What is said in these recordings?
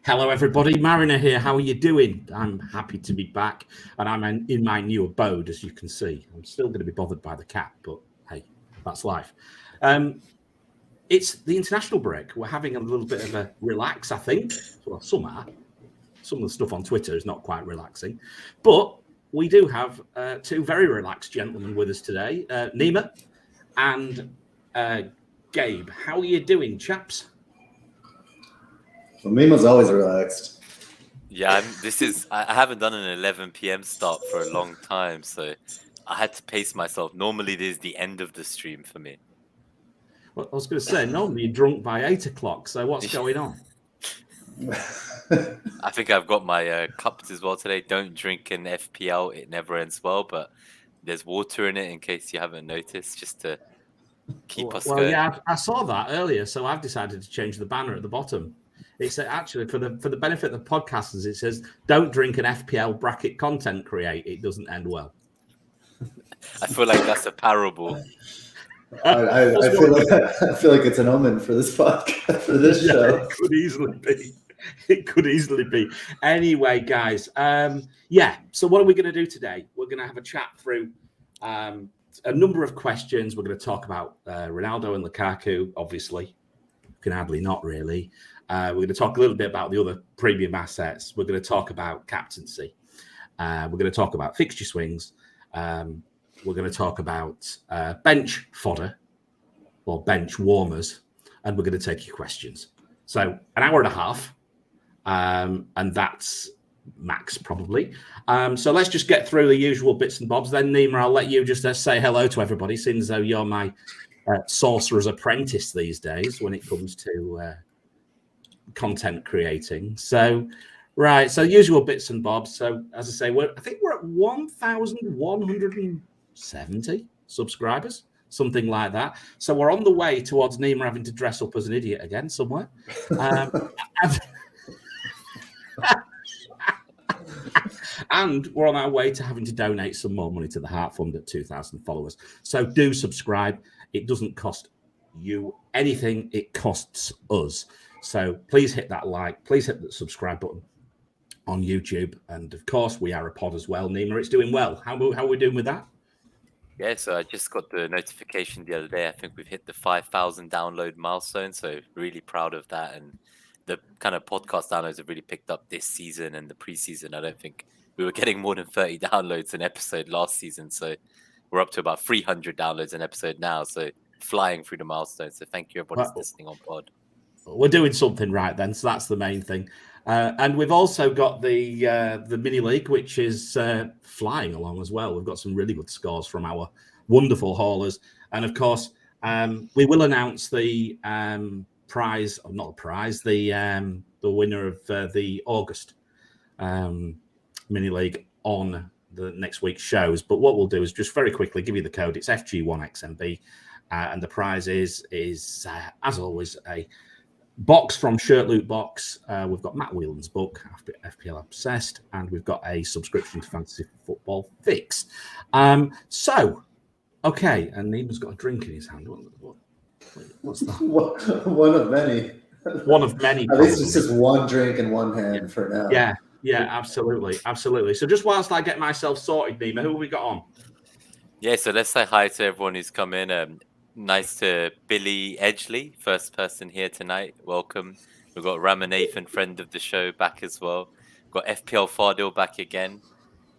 Hello, everybody. Mariner here. How are you doing? I'm happy to be back, and I'm in my new abode, as you can see. I'm still going to be bothered by the cat, but hey, that's life. It's the international break. We're having a little bit of a relax, I think. Well, some are. Some of the stuff on Twitter is not quite relaxing, but we do have two very relaxed gentlemen with us today, Nima and Gabe. How are you doing, chaps? Well, Mima's always relaxed. Yeah, I haven't done an 11 p.m. start for a long time, so I had to pace myself. Normally, this is the end of the stream for me. Well, I was going to say, normally you're drunk by 8 o'clock, so what's going on? I think I've got my cups as well today. Don't drink an FPL, it never ends well, but there's water in it in case you haven't noticed, just to keep us going. Yeah, I saw that earlier, so I've decided to change the banner at the bottom. It's actually for the benefit of the podcasters. It says, "Don't drink an FPL bracket content create. It doesn't end well." I feel like that's a parable. I feel like it's an omen for this podcast, for this show. It could easily be. It could easily be. Anyway, guys. So what are we going to do today? We're going to have a chat through a number of questions. We're going to talk about Ronaldo and Lukaku, obviously. Ably, not really. We're going to talk a little bit about the other premium assets. We're going to talk about captaincy. We're going to talk about fixture swings. We're going to talk about bench fodder or bench warmers. And we're going to take your questions. So an hour and a half. And that's max probably. So let's just get through the usual bits and bobs. Then, Nima, I'll let you just say hello to everybody, seeing as though you're my sorcerer's apprentice these days when it comes to content creating. So, right. So usual bits and bobs. So as I say, I think we're at 1,170 subscribers, something like that. So we're on the way towards Nima having to dress up as an idiot again somewhere. And we're on our way to having to donate some more money to the Heart Fund at 2,000 followers. So do subscribe. It doesn't cost you anything. It costs us. So please hit that like. Please hit the subscribe button on YouTube. And, of course, we are a pod as well. Nima, it's doing well. How are we doing with that? Yeah, so I just got the notification the other day. I think we've hit the 5,000 download milestone. So really proud of that. And the kind of podcast downloads have really picked up this season and the preseason. I don't think we were getting more than 30 downloads an episode last season. So we're up to about 300 downloads an episode now. So flying through the milestones. So thank you, everybody, listening on pod. We're doing something right then. So that's the main thing. And we've also got the mini league, which is flying along as well. We've got some really good scores from our wonderful haulers. And of course, we will announce the prize, or not a prize, the winner of the August mini league on the next week's shows. But what we'll do is just very quickly give you the code. It's FG1XMB, and the prize is as always a box from Shirt Loot Box. We've got Matt Whelan's book, FPL Obsessed, and we've got a subscription to Fantasy Football Fix. So, okay, and Nima's got a drink in his hand. What's that? One of many. One of many. At least it's just one drink in one hand for now. Yeah, absolutely. So just whilst I get myself sorted, Nima, who have we got on? Yeah, so let's say hi to everyone who's come in. Nice to Billy Edgley, first person here tonight. Welcome. We've got Ramanathan, friend of the show, back as well. We've got FPL Fardil back again.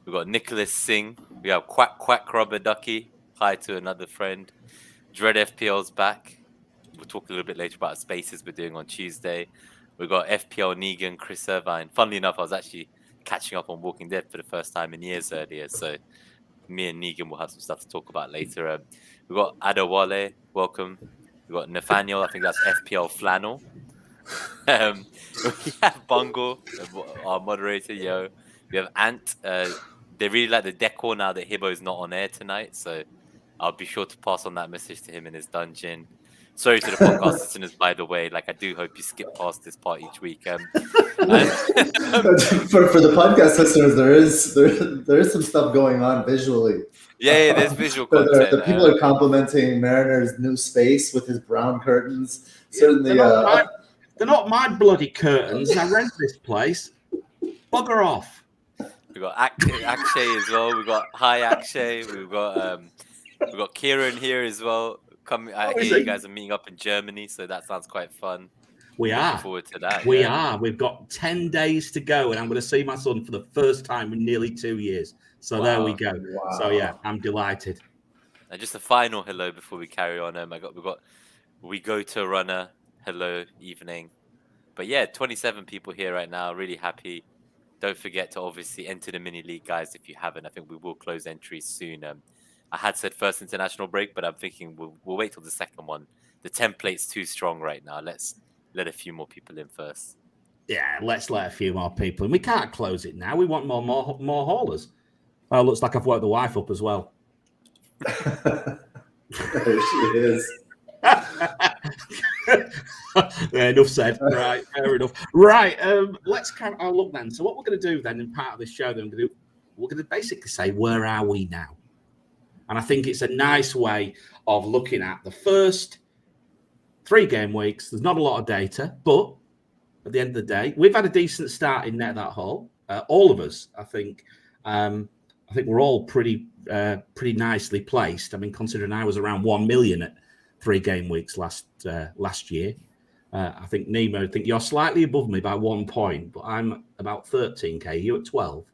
We've got Nicholas Singh. We have Quack Rubber Ducky. Hi to another friend. Dread FPL's back. We'll talk a little bit later about spaces we're doing on Tuesday. We've got FPL Negan, Chris Irvine. Funnily enough, I was actually catching up on Walking Dead for the first time in years earlier. So me and Negan will have some stuff to talk about later. We've got Adewale, welcome. We've got Nathaniel, I think that's FPL Flannel. We have Bungle, our moderator, yo. We have Ant. They really like the decor now that Hibbo is not on air tonight, so I'll be sure to pass on that message to him in his dungeon. Sorry to the podcast listeners, by the way. Like, I do hope you skip past this part each week. For the podcast listeners, there is some stuff going on visually. Yeah, there's visual content. The people are complimenting Mariner's new space with his brown curtains. Certainly, They're not my bloody curtains. I rent this place. Bugger off. We've got Akshay as well. We've got Hi Akshay. We've got Kieran here as well. I hear you guys are meeting up in Germany, so that sounds quite fun. We are. Looking forward to that. We are. We've got 10 days to go, and I'm going to see my son for the first time in nearly 2 years. So there we go. Wow. So yeah, I'm delighted. And just a final hello before we carry on. We go to runner. Hello, evening. But yeah, 27 people here right now. Really happy. Don't forget to obviously enter the mini league, guys. If you haven't, I think we will close entries soon. I had said first international break, but I'm thinking we'll wait till the second one. The template's too strong right now. Let's let a few more people in first. Yeah, let's let a few more people in. We can't close it now. We want more haulers. Oh, looks like I've woke the wife up as well. There she is. Yeah, enough said. Right, fair enough. Right, let's carry our look then. So what we're going to do then in part of this show, then we're going to basically say, where are we now? And I think it's a nice way of looking at the first 3 game weeks. There's not a lot of data, but at the end of the day, we've had a decent start in that haul. All of us, I think we're all pretty nicely placed. I mean, considering I was around 1 million at 3 game weeks last year. I think Nemo, I think you're slightly above me by 1 point, but I'm about 13k. You at 12?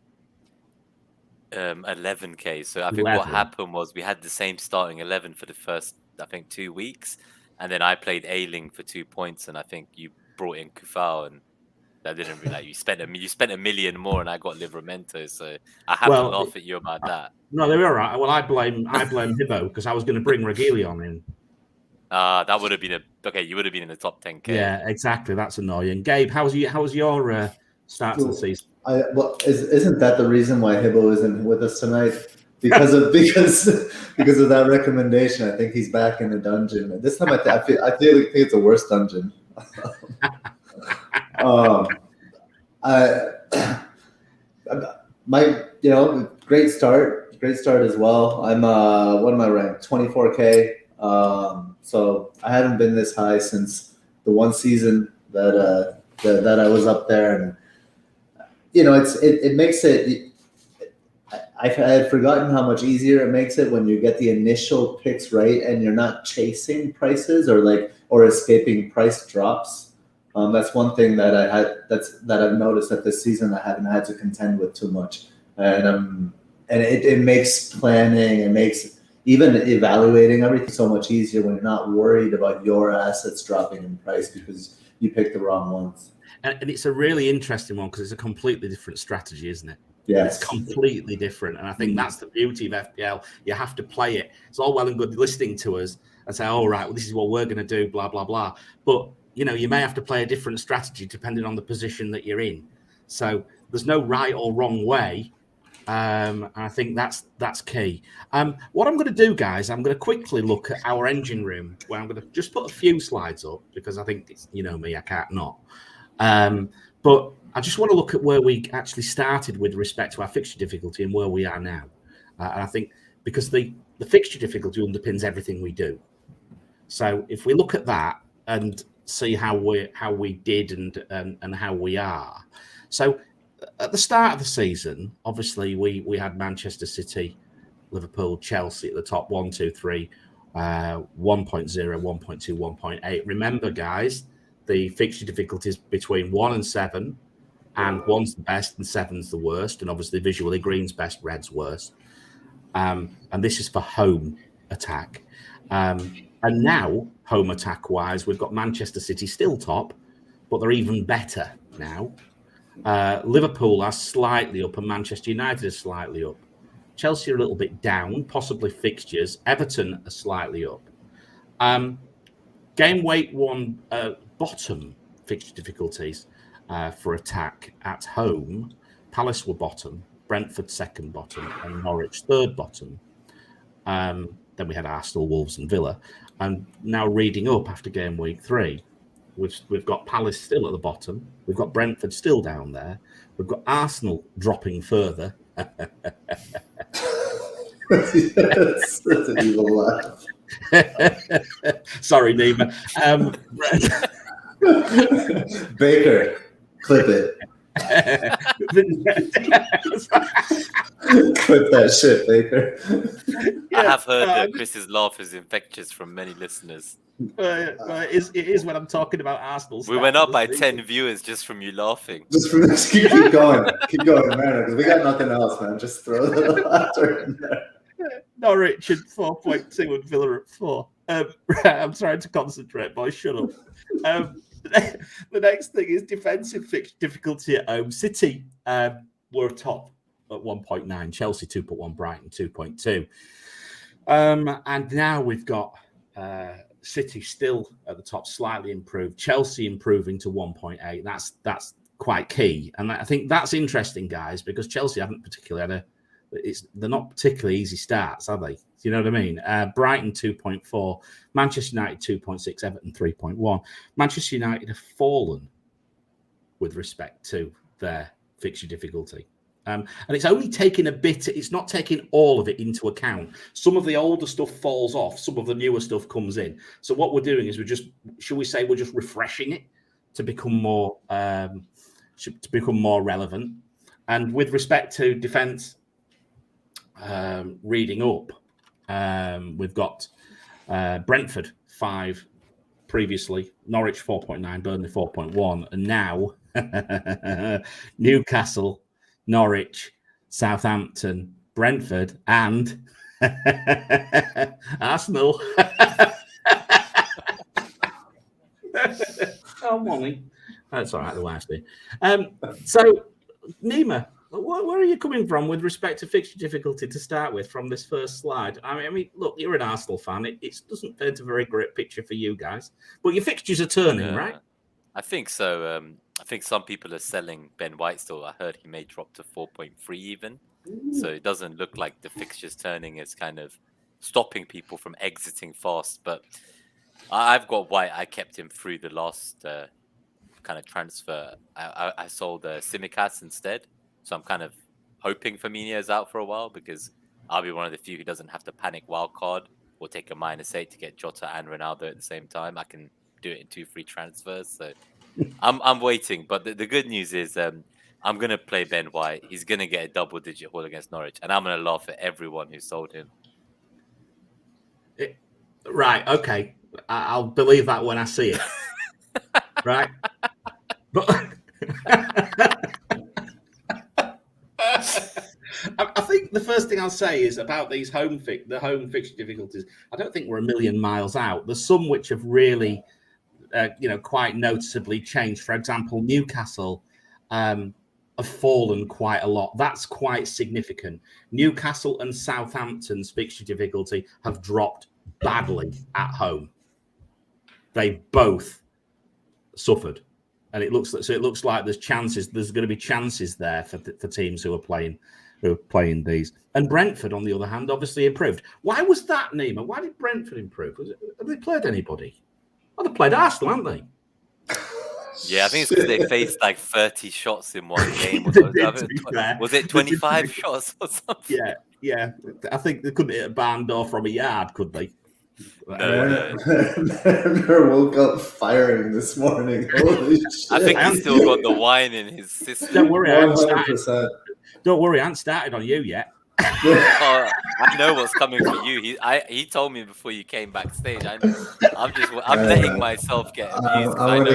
11k. So I think 11. what happened was we had the same starting 11 for the first, I think, 2 weeks, and then I played Ailing for 2 points, and I think you brought in Kufal, and that didn't really. You spent $1 million more, and I got Livramento. So I have to laugh at you about that. No, they're all right. Well, I blame Hibbo because I was going to bring Reguilon in. That would have been okay. You would have been in the top 10k. Yeah, exactly. That's annoying. Gabe, how was your start to the season? Isn't that the reason why Hibbo isn't with us tonight? Because of that recommendation. I think he's back in the dungeon. This time, I think it's a worse dungeon. Great start as well. I'm what am I ranked? 24k. So I haven't been this high since the one season that I was up there, and it makes it. I had forgotten how much easier it makes it when you get the initial picks right and you're not chasing prices or escaping price drops. That's one thing that I've noticed that this season I haven't had to contend with too much, and it makes planning, it makes even evaluating everything so much easier when you're not worried about your assets dropping in price because you picked the wrong ones. And it's a really interesting one because it's a completely different strategy, isn't it? Yes. It's completely different. And I think that's the beauty of FPL. You have to play it. It's all well and good listening to us and say, all right, well, this is what we're going to do, blah, blah, blah. But, you may have to play a different strategy depending on the position that you're in. So there's no right or wrong way. And I think that's key. What I'm going to do, guys, I'm going to quickly look at our engine room where I'm going to just put a few slides up because I think it's, me, I can't not. But I just want to look at where we actually started with respect to our fixture difficulty and where we are now. And I think because the fixture difficulty underpins everything we do. So if we look at that and see how we did and how we are. So at the start of the season, obviously we had Manchester City, Liverpool, Chelsea at the top 1, 2, 3, 1.0, 1.2, 1.8. Remember, guys, the fixture difficulties between 1 and 7, and 1's the best and 7's the worst. And obviously, visually, green's best, red's worst. And this is for home attack. And now, home attack-wise, we've got Manchester City still top, but they're even better now. Liverpool are slightly up, and Manchester United is slightly up. Chelsea are a little bit down, possibly fixtures. Everton are slightly up. Game week 1 bottom fixture difficulties for attack at home. Palace were bottom, Brentford second bottom, and Norwich third bottom. Then we had Arsenal, Wolves, and Villa. And now reading up after game week 3, we've got Palace still at the bottom. We've got Brentford still down there. We've got Arsenal dropping further. That's an evil laugh. Sorry, Nima. Baker, clip it. Clip that shit, Baker. I have heard that Chris's laugh is infectious from many listeners. It is when I'm talking about Arsenal. We went up by 10 viewers just from you laughing. Just from this, keep going, man. Because we got nothing else, man. Just throw the laughter in there. Norwich at 4.2 and Villa at 4. I'm trying to concentrate, boys. Shut up. The next thing is defensive fixture difficulty at home. City were top at 1.9, Chelsea 2.1, Brighton 2.2. And now we've got City still at the top, slightly improved. Chelsea improving to 1.8. That's quite key. And I think that's interesting, guys, because Chelsea haven't particularly had they're not particularly easy starts, are they? Do you know what I mean? Brighton 2.4, Manchester United 2.6, Everton 3.1. Manchester United have fallen with respect to their fixture difficulty. And it's only taking a bit, it's not taking all of it into account. Some of the older stuff falls off, some of the newer stuff comes in. So what we're doing is we're just refreshing it to become more relevant. And with respect to defence, reading up, we've got Brentford 5 previously, Norwich 4.9, Burnley 4.1, and now Newcastle, Norwich, Southampton, Brentford, and Arsenal. Oh, Molly. That's all right, the wife's there. So, Nima, where are you coming from with respect to fixture difficulty to start with from this first slide? I mean, look, you're an Arsenal fan. It doesn't paint a very great picture for you guys, but your fixtures are turning, right? I think so. I think some people are selling Ben White still. I heard he may drop to 4.3 even. Ooh. So it doesn't look like the fixtures turning is kind of stopping people from exiting fast. But I've got White. I kept him through the last kind of transfer. I sold Tsimikas instead. So I'm kind of hoping Firmino's out for a while because I'll be one of the few who doesn't have to panic wildcard or take a -8 to get Jota and Ronaldo at the same time. I can do it in 2 free transfers. So I'm waiting. But the good news is I'm going to play Ben White. He's going to get a double-digit haul against Norwich. And I'm going to laugh at everyone who sold him. Right. Okay. I'll believe that when I see it. Right. But I think the first thing I'll say is about these home fixture difficulties. I don't think we're a million miles out. There's some which have really, quite noticeably changed. For example, Newcastle have fallen quite a lot. That's quite significant. Newcastle and Southampton's fixture difficulty have dropped badly at home. They both suffered, and it looks like there's chances. There's going to be chances there for teams who are playing these. And Brentford, on the other hand, obviously improved. Why was that, Nima? Why did Brentford improve? Have they played anybody? Oh, they played Arsenal, haven't they? Yeah, I think it's because they faced like 30 shots in one game. Was it 25 shots or something? Yeah. I think they couldn't hit a barn door from a yard, could they? Werner woke up firing this morning. Holy shit. I think he's still got the wine in his system. Don't worry, I haven't started on you yet. Oh, I know what's coming for you. He told me before you came backstage. I'm letting myself get abused. I'm gonna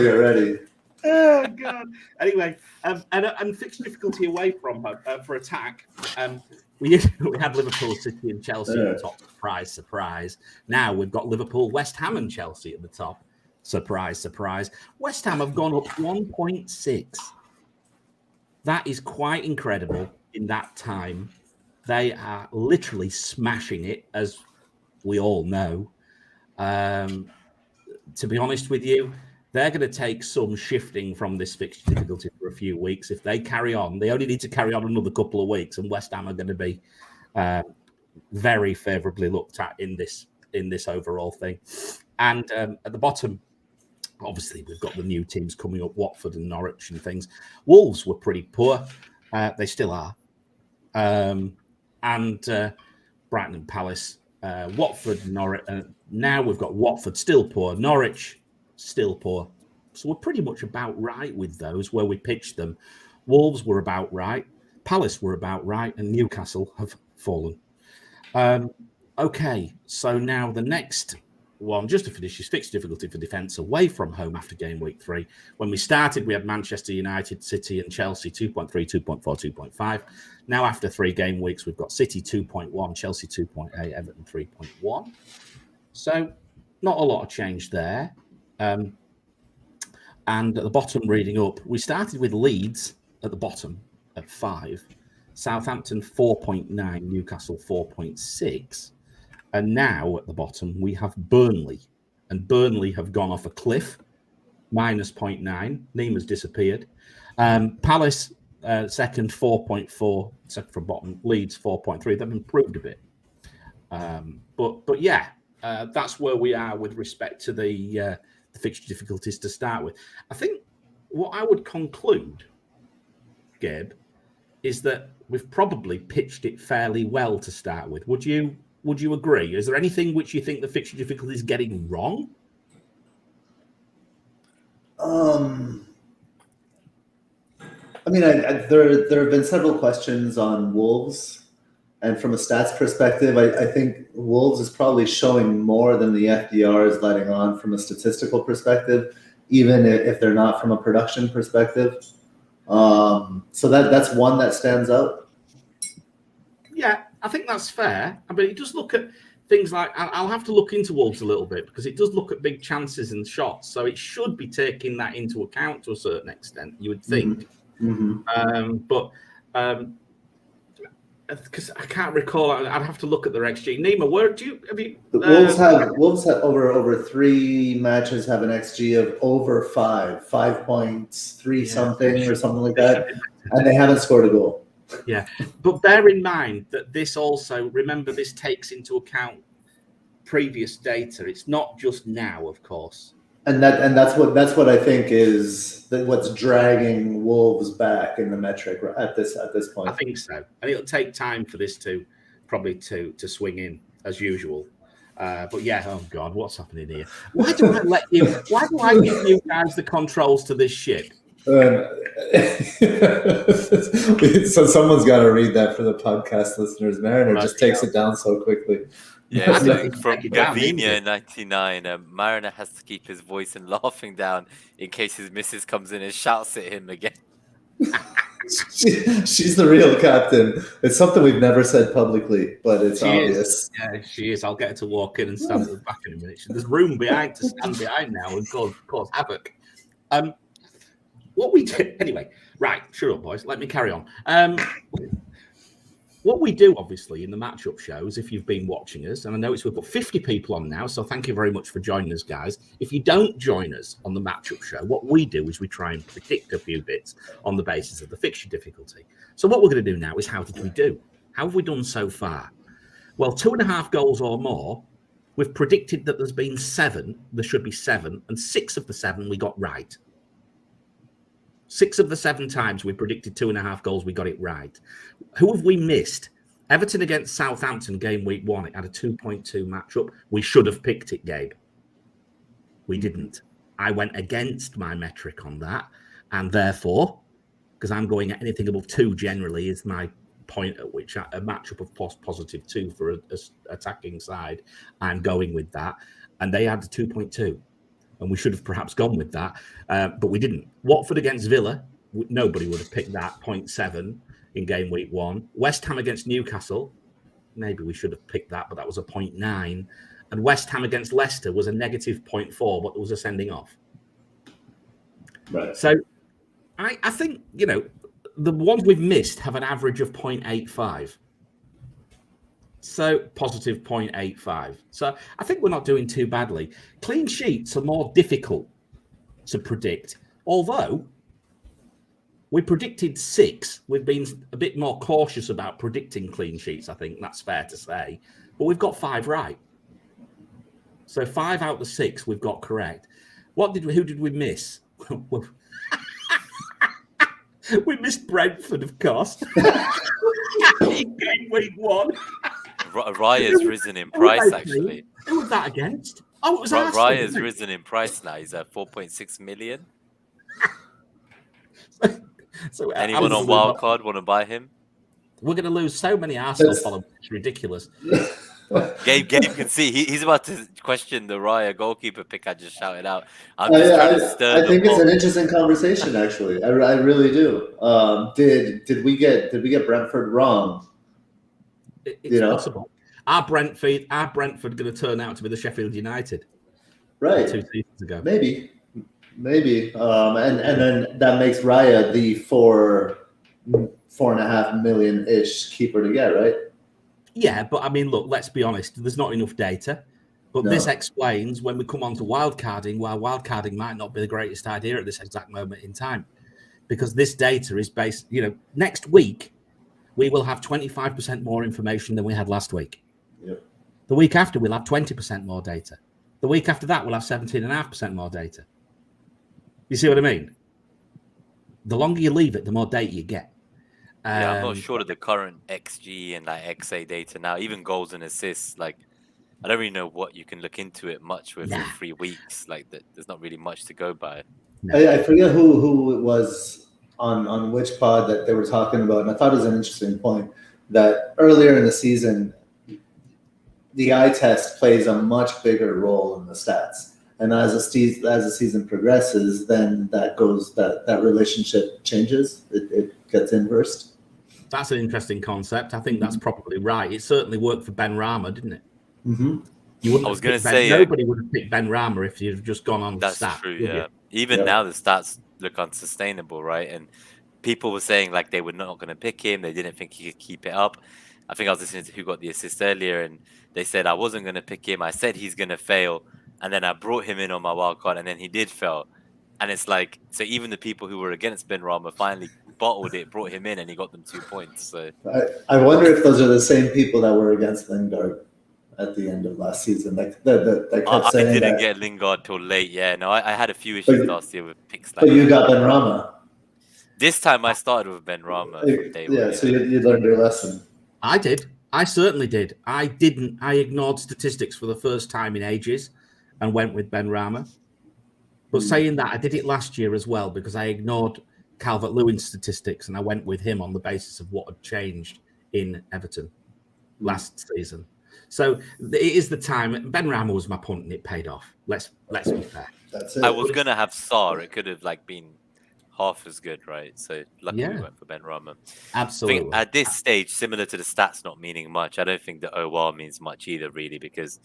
get ready. Oh god. Anyway, and fixture difficulty away from for attack. We had Liverpool, City, and Chelsea at the top. Surprise. Now we've got Liverpool, West Ham, and Chelsea at the top. Surprise. West Ham have gone up 1.6. That is quite incredible in that time. They are literally smashing it, as we all know. To be honest with you, they're going to take some shifting from this fixture difficulty for a few weeks. If they carry on, they only need to carry on another couple of weeks, and West Ham are going to be very favourably looked at in this overall thing. And at the bottom, obviously, we've got the new teams coming up, Watford and Norwich and things. Wolves were pretty poor. They still are. And Brighton and Palace, Watford, Norwich. Now we've got Watford still poor. Norwich still poor. So we're pretty much about right with those where we pitched them. Wolves were about right. Palace were about right. And Newcastle have fallen. Okay, so now the next one, just to finish, is fixed difficulty for defence away from home after game week 3. When we started, we had Manchester United, City and Chelsea 2.3, 2.4, 2.5. Now after 3 game weeks, we've got City 2.1, Chelsea 2.8, Everton 3.1. So not a lot of change there. And at the bottom, reading up, we started with Leeds at the bottom at 5, Southampton 4.9, Newcastle 4.6. And now at the bottom, we have Burnley. And Burnley have gone off a cliff, minus 0.9. Neiman's disappeared. Palace, second, 4.4. Second from bottom. Leeds, 4.3. They've improved a bit. But yeah, that's where we are with respect to the fixture difficulties to start with. I think what I would conclude, Gabe, is that we've probably pitched it fairly well to start with. Would you agree? Is there anything which you think the fixture difficulty is getting wrong? I mean, there have been several questions on Wolves, and from a stats perspective, I think Wolves is probably showing more than the FDR is letting on from a statistical perspective, even if they're not from a production perspective. So that's one that stands out. Yeah, I think that's fair. I mean, it does look at things like, I'll have to look into Wolves a little bit because it does look at big chances and shots. So it should be taking that into account to a certain extent, you would think. Mm-hmm. Because I can't recall, I'd have to look at their XG. Nima, Wolves have over 3 matches have an XG of over 5.3 something or something like that, and they haven't scored a goal. Yeah, but bear in mind that this also, remember, this takes into account previous data. It's not just now, of course. And that's what I think is what's dragging Wolves back in the metric at this point. I think so, and it'll take time for this to probably to swing in as usual. But yeah, oh God, what's happening here? Why do I give you guys the controls to this ship? So someone's got to read that for the podcast listeners. Mariner just takes it down so quickly. Yeah, so from Gavinia 99, Mariner has to keep his voice and laughing down in case his missus comes in and shouts at him again. She's the real captain. It's something we've never said publicly, but it's obvious. Yeah, she is. I'll get her to walk in and stand at the back in a minute. There's room behind to stand behind now and cause havoc. What we do, anyway, right, shut up, boys. Let me carry on. What we do, obviously, in the matchup shows, if you've been watching us, and I notice we've got 50 people on now, so thank you very much for joining us, guys. If you don't join us on the matchup show, what we do is we try and predict a few bits on the basis of the fixture difficulty. So what we're going to do now is how did we do? How have we done so far? Well, 2.5 goals or more, we've predicted that there's been 7, there should be 7, and 6 of the 7 we got right. 6 of the 7 times we predicted 2.5 goals, we got it right. Who have we missed? Everton against Southampton, game week 1. It had a 2.2 matchup. We should have picked it, Gabe. We didn't. I went against my metric on that. And therefore, because I'm going at anything above 2 generally is my point at which a matchup of positive 2 for a attacking side, I'm going with that. And they had a 2.2. And we should have perhaps gone with that, but we didn't. Watford against Villa, nobody would have picked that, 0.7 in game week 1. West Ham against Newcastle, maybe we should have picked that, but that was a 0.9. And West Ham against Leicester was a negative 0.4, but it was a sending off. Right. So I think, the ones we've missed have an average of 0.85. So positive 0.85. So I think we're not doing too badly. Clean sheets are more difficult to predict. Although we predicted 6, we've been a bit more cautious about predicting clean sheets. I think that's fair to say. But we've got 5 right. So 5 out of the 6 we've got correct. Who did we miss? We missed Brentford, of course. In game week 1. Raya's risen in price, actually. Who was that against? Oh, it was Arsenal. Raya's risen in price now. He's at 4.6 million. So Anyone on Wildcard want to buy him? We're going to lose so many Arsenal followers. It's ridiculous. Gabe can see he's about to question the Raya goalkeeper pick I just shouted out. I'm I think it's an interesting conversation, actually. I really do. Did we get Brentford wrong? It's possible. Are Brentford going to turn out to be the Sheffield United? Right. 2 seasons ago. Maybe. And then that makes Raya the 4.5 million-ish keeper to get, right? Yeah, but I mean, look, let's be honest. There's not enough data. But this explains when we come on to wildcarding, why wildcarding might not be the greatest idea at this exact moment in time. Because this data is based, next week, we will have 25% more information than we had last week. Yep. The week after, we'll have 20% more data. The week after that, we'll have 17.5% more data. You see what I mean? The longer you leave it, the more data you get. I'm not sure of the current XG and like XA data now, even goals and assists. Like, I don't really know what you can look into it much with 3 weeks. Like, there's not really much to go by. No. I forget who it was on which pod that they were talking about, and I thought it was an interesting point that earlier in the season, the eye test plays a much bigger role in the stats. And as the season progresses, then that relationship changes. It gets inversed. That's an interesting concept. I think that's probably right. It certainly worked for Ben Rama, didn't it? Mm-hmm. I was going to say nobody would have picked Ben Rama if you'd just gone on. That's stat, true. Yeah. Even now, the stats look unsustainable, right? And people were saying like they were not going to pick him. They didn't think he could keep it up. I think I was listening to who got the assist earlier, and they said I wasn't going to pick him. I said he's going to fail, and then I brought him in on my wildcard, and then he did fail. And it's like, so even the people who were against Ben Rama finally bottled it, brought him in, and he got them 2 points. So I wonder if those are the same people that were against Lingard at the end of last season. Like that kept saying I didn't that. get Lingard till late. Yeah, no, I had a few issues last year with picks. But you got Ben Rama. This time I started with Ben Rama from day one. Yeah, so you learned your lesson. I did. I certainly did. I didn't. I ignored statistics for the first time in ages and went with Ben Rama. But saying that, I did it last year as well because I ignored Calvert-Lewin's statistics and I went with him on the basis of what had changed in Everton last season. So it is the time. Ben Rama was my punt and it paid off. Let's be fair. That's it. I was going to have Sarr. It could have been half as good, right? So luckily we went for Ben Rama. Absolutely. I think at this stage, similar to the stats not meaning much, I don't think the OR means much either, really, because,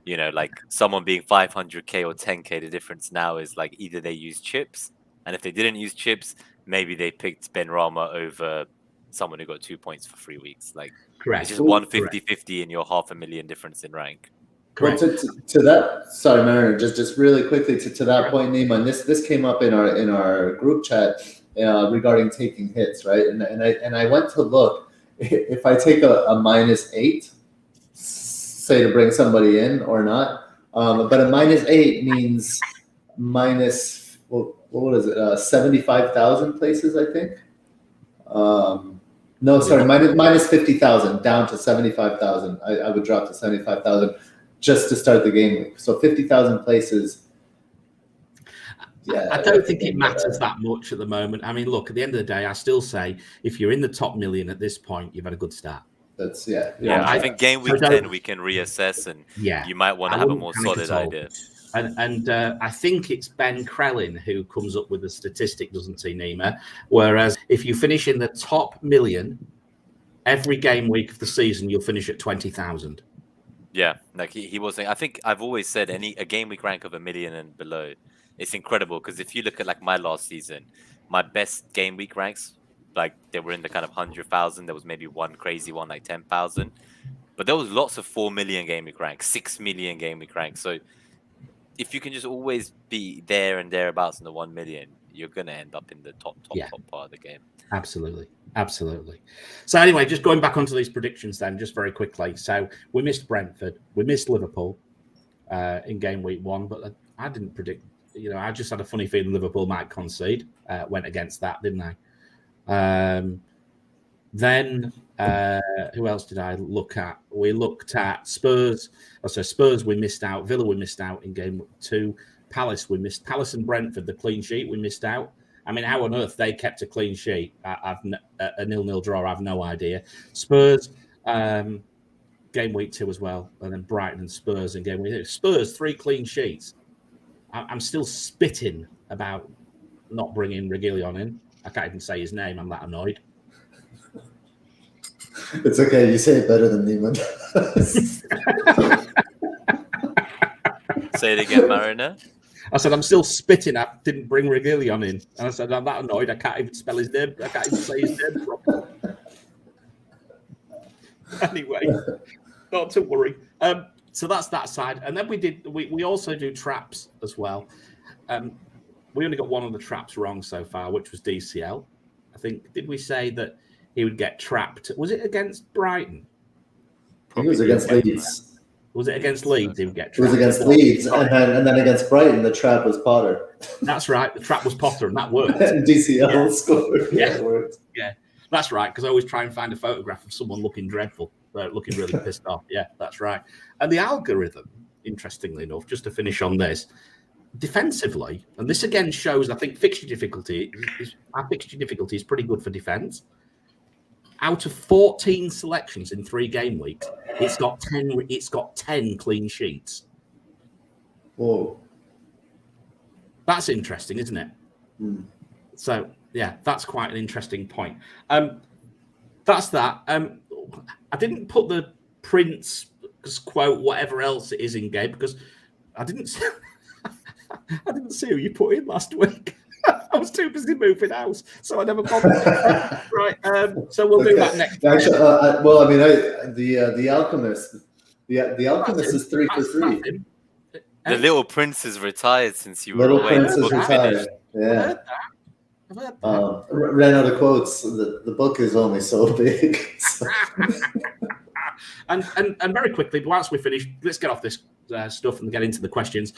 like someone being 500k or 10k, the difference now is like either they use chips, and if they didn't use chips, maybe they picked Ben Rama over someone who got 2 points for 3 weeks. Like, correct. It's just 150-50 in your 500,000 difference in rank. Correct. Well, to that, sorry, Mariner, just really quickly to that point, Neiman, this came up in our group chat regarding taking hits, right? And I went to look if I take a -8, say to bring somebody in or not, but a -8 means minus what is it? 75,000 places, I think. No, sorry, minus 50,000 down to 75,000. I would drop to 75,000. Just to start the game week. So 50,000 places. Yeah, I don't think it matters that much at the moment. I mean, look, at the end of the day, I still say if you're in the top million at this point, you've had a good start. That's I think game week 10 we can reassess and you might want to have a more solid idea. And I think it's Ben Krellin who comes up with the statistic, doesn't he, Nima? Whereas if you finish in the top million, every game week of the season, you'll finish at 20,000. Yeah, like he was saying, I think I've always said a game week rank of 1 million and below, it's incredible because if you look at like my last season, my best game week ranks, like they were in the kind of 100,000. There was maybe one crazy one, like 10,000, but there was lots of 4 million game week ranks, 6 million game week ranks. So if you can just always be there and thereabouts in the 1 million, you're going to end up in the top part of the game. Absolutely. So anyway, just going back onto these predictions then, just very quickly. So we missed Brentford. We missed Liverpool in game week 1, but I didn't predict, I just had a funny feeling Liverpool might concede. Went against that, didn't I? Then who else did I look at? We looked at Spurs. So Spurs we missed out. Villa we missed out in game 2. Palace we missed. Palace and Brentford, the clean sheet we missed out. I mean, how on earth they kept a clean sheet? A 0-0 draw. I have no idea. Spurs game week 2 as well, and then Brighton and Spurs in game week 2. Spurs 3 clean sheets. I'm still spitting about not bringing Reguilon in. I can't even say his name. I'm that annoyed. It's okay. You say it better than Neiman. Say it again, Mariner. I said, I'm still spitting. I didn't bring Reguilon in. And I said, I'm that annoyed. I can't even spell his name. I can't even say his name properly. Anyway, not to worry. So that's that side. And then we also do traps as well. We only got one of the traps wrong so far, which was DCL. I think, did we say that he would get trapped? Was it against Brighton? I think it was against Leeds. Was it against Leeds? He would get trapped. It was against Leeds, and then against Brighton, the trap was Potter. That's right. The trap was Potter, and that worked. And DCL scored. Yeah. It worked. Yeah, that's right. Because I always try and find a photograph of someone looking dreadful, looking really pissed off. Yeah, that's right. And the algorithm, interestingly enough, just to finish on this, defensively, and this again shows, I think, fixture difficulty. Our fixture difficulty is pretty good for defense. Out of 14 selections in 3 game weeks, it's got 10. It's got 10 clean sheets. Whoa, that's interesting, isn't it? Mm. So yeah, that's quite an interesting point. That's that. I didn't put the Prince quote, whatever else it is in game, because I didn't see who you put in last week. I was too busy moving house, so I never bothered. Right, so we'll do that next time. Actually, the Alchemist, the Alchemist is 3 for 3. The Little Prince is retired since you were Little away. Prince is retired. Yeah. I've heard that. Ran out of quotes. The book is only so big. So. and very quickly, once we finish, let's get off this stuff and get into the questions.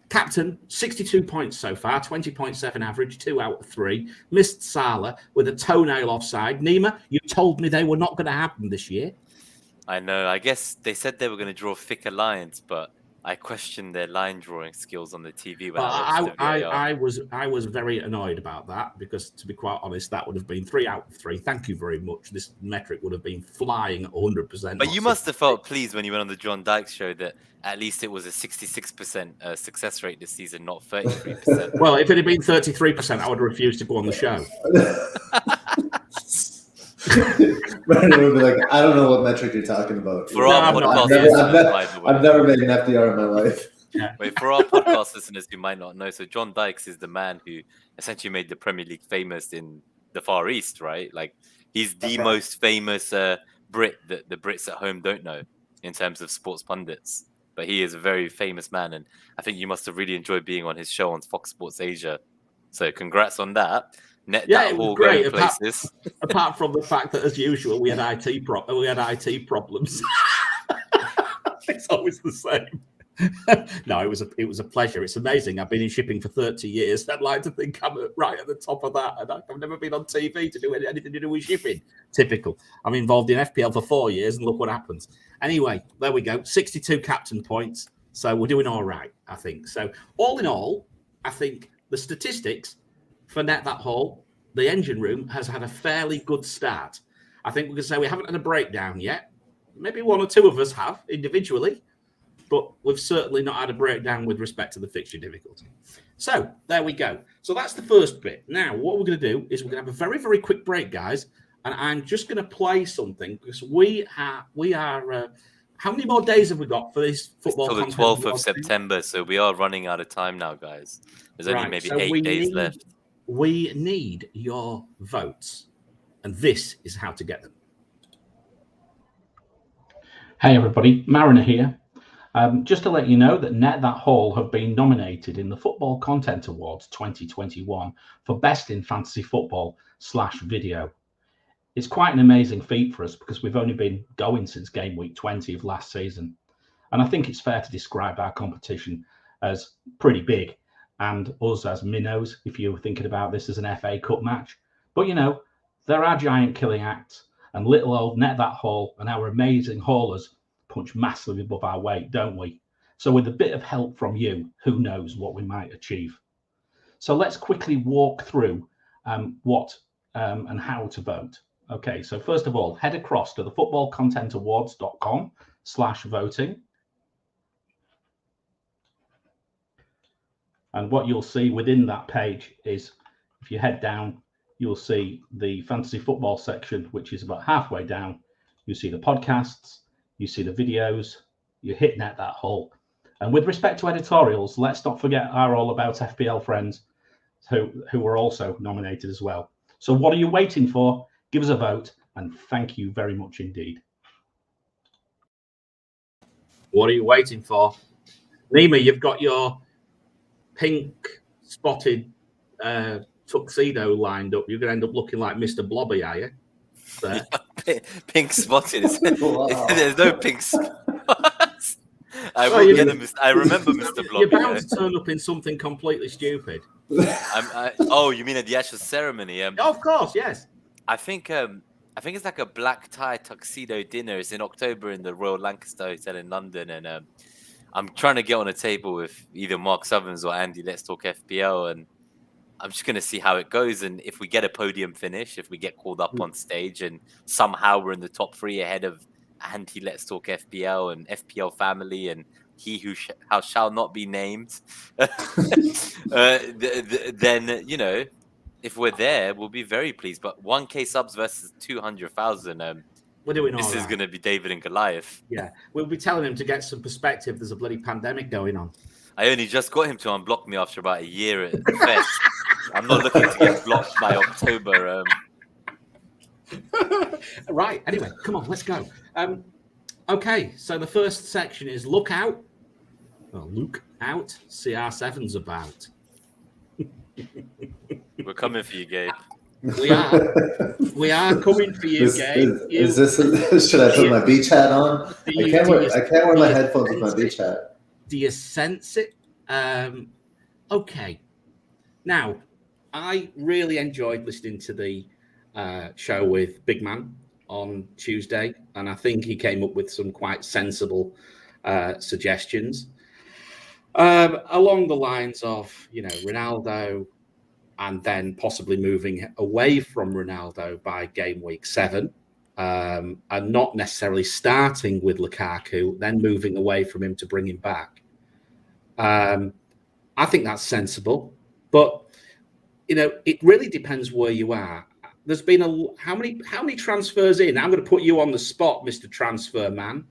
Captain, 62 points so far, 20.7 average, 2 out of 3. Missed Salah with a toenail offside. Nima, you told me they were not going to happen this year. I know. I guess they said they were going to draw thicker lines, but I questioned their line drawing skills on the TV. When I was very annoyed about that, because, to be quite honest, that would have been 3 out of 3. Thank you very much. This metric would have been flying at 100%. But you must have felt pleased when you went on the John Dykes show that at least it was a 66% success rate this season, not 33%. Well, if it had been 33%, I would have refused to go on the show. Brandon would be like, I don't know what metric you're talking about. For our podcast listeners, I've never made an FDR in my life. Yeah. Wait, for our podcast listeners who might not know, so John Dykes is the man who essentially made the Premier League famous in the Far East, right? Like, he's the most famous Brit that the Brits at home don't know in terms of sports pundits. But he is a very famous man, and I think you must have really enjoyed being on his show on Fox Sports Asia. So congrats on that. It was great. Places. Apart from the fact that, as usual, we had IT problems. It's always the same. No, it was a pleasure. It's amazing. I've been in shipping for 30 years. I'd like to think I'm right at the top of that. And I've never been on TV to do anything to do with shipping. Typical. I'm involved in FPL for 4 years, and look what happens. Anyway, there we go. 62 captain points. So we're doing all right, I think. So all in all, I think the statistics for Net That Haul, the engine room, has had a fairly good start. I think we can say we haven't had a breakdown yet. Maybe 1 or 2 of us have individually, but we've certainly not had a breakdown with respect to the fixture difficulty. So there we go. So that's the first bit. Now, what we're going to do is we're going to have a very, very quick break, guys. And I'm just going to play something, because we are how many more days have we got for this football? Until the 12th of September. So we are running out of time now, guys. There's only maybe 8 days left. We need your votes, and this is how to get them. Hey everybody, Mariner here. Just to let you know that Net That Haul have been nominated in the Football Content Awards 2021 for Best in Fantasy Football /Video. It's quite an amazing feat for us, because we've only been going since game week 20 of last season. And I think it's fair to describe our competition as pretty big, and us as minnows, if you were thinking about this as an FA Cup match. But, They're our giant killing acts, and little old Net That Haul and our amazing haulers punch massively above our weight, don't we? So with a bit of help from you, who knows what we might achieve. So let's quickly walk through what and how to vote. Okay, so first of all, head across to the footballcontentawards.com/voting. And what you'll see within that page is, if you head down, you'll see the fantasy football section, which is about halfway down. You see the podcasts, you see the videos, you hit Net That Haul. And with respect to editorials, let's not forget our All About FPL friends who were also nominated as well. So what are you waiting for? Give us a vote, and thank you very much indeed. What are you waiting for? Nima, you've got your pink spotted tuxedo lined up. You're going to end up looking like Mr. Blobby, are you? Pink spotted. Wow. There's no pink spots. I remember Mr. Blobby. You're bound to turn up in something completely stupid. Oh, you mean at the actual ceremony? Of course, yes. I think it's like a black tie tuxedo dinner. It's in October in the Royal Lancaster Hotel in London, and I'm trying to get on a table with either Mark Southerns or Andy Let's Talk FPL, and I'm just going to see how it goes. And if we get a podium finish, if we get called up on stage and somehow we're in the top 3 ahead of Andy Let's Talk FPL and FPL family and he who shall not be named, then, you know, if we're there, we'll be very pleased. But 1K subs versus 200,000, we're doing all this is going to be David and Goliath. Yeah, we'll be telling him to get some perspective. There's a bloody pandemic going on. I only just got him to unblock me after about a year at the fest. I'm not looking to get blocked by October. Right, anyway, come on, let's go. Okay, so the first section is look out. Well, look out, CR7's about. We're coming for you, Gabe. We are coming for you, Gabe. Should I put my beach hat on? I can't wear my headphones with my beach hat. Do you sense it? Okay. Now, I really enjoyed listening to the show with Big Man on Tuesday, and I think he came up with some quite sensible suggestions along the lines of, you know, Ronaldo, and then possibly moving away from Ronaldo by game week 7, and not necessarily starting with Lukaku, then moving away from him to bring him back. I think that's sensible, but you know, it really depends where you are. There's been how many transfers in? I'm going to put you on the spot, Mr. Transfer Man.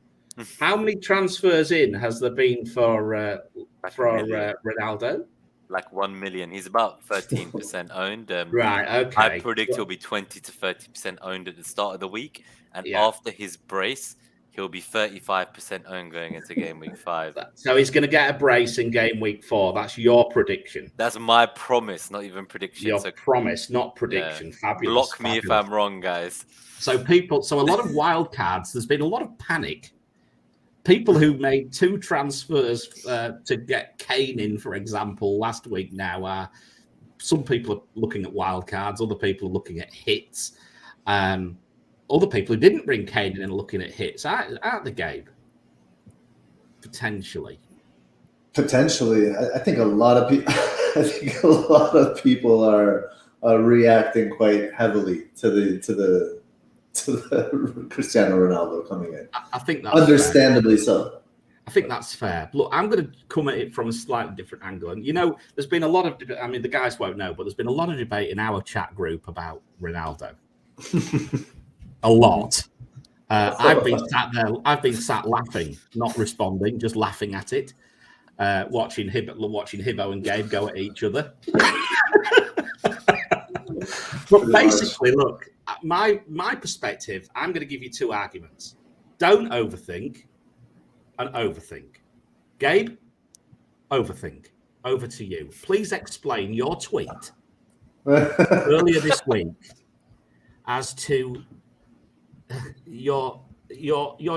How many transfers in has there been for Ronaldo? Like 1 million. He's about 13% owned. Right. Okay. I predict he'll be 20 to 30% owned at the start of the week, and after his brace, he'll be 35% owned going into game week 5. So he's going to get a brace in game week 4. That's your prediction. That's my promise, not even prediction. Your promise, not prediction. Yeah. Fabulous. Block me if I'm wrong, guys. So a lot of wildcards. There's been a lot of panic. People who made 2 transfers to get Kane in, for example, last week now. Some people are looking at wildcards. Other people are looking at hits. Other people who didn't bring Kane in are looking at hits. Aren't they, Gabe? Potentially. I think a lot of people. I think a lot of people are reacting quite heavily to the Cristiano Ronaldo coming in. I think that's understandably fair. So. I think that's fair. Look, I'm going to come at it from a slightly different angle. And, you know, there's been a lot of – I mean, the guys won't know, but there's been a lot of debate in our chat group about Ronaldo. A lot. I've been sat there. I've been sat laughing, not responding, just laughing at it, watching Hibbo and Gabe go at each other. But basically, look, my perspective. I'm going to give you 2 arguments. Don't overthink, and overthink. Gabe, overthink. Over to you. Please explain your tweet earlier this week as to your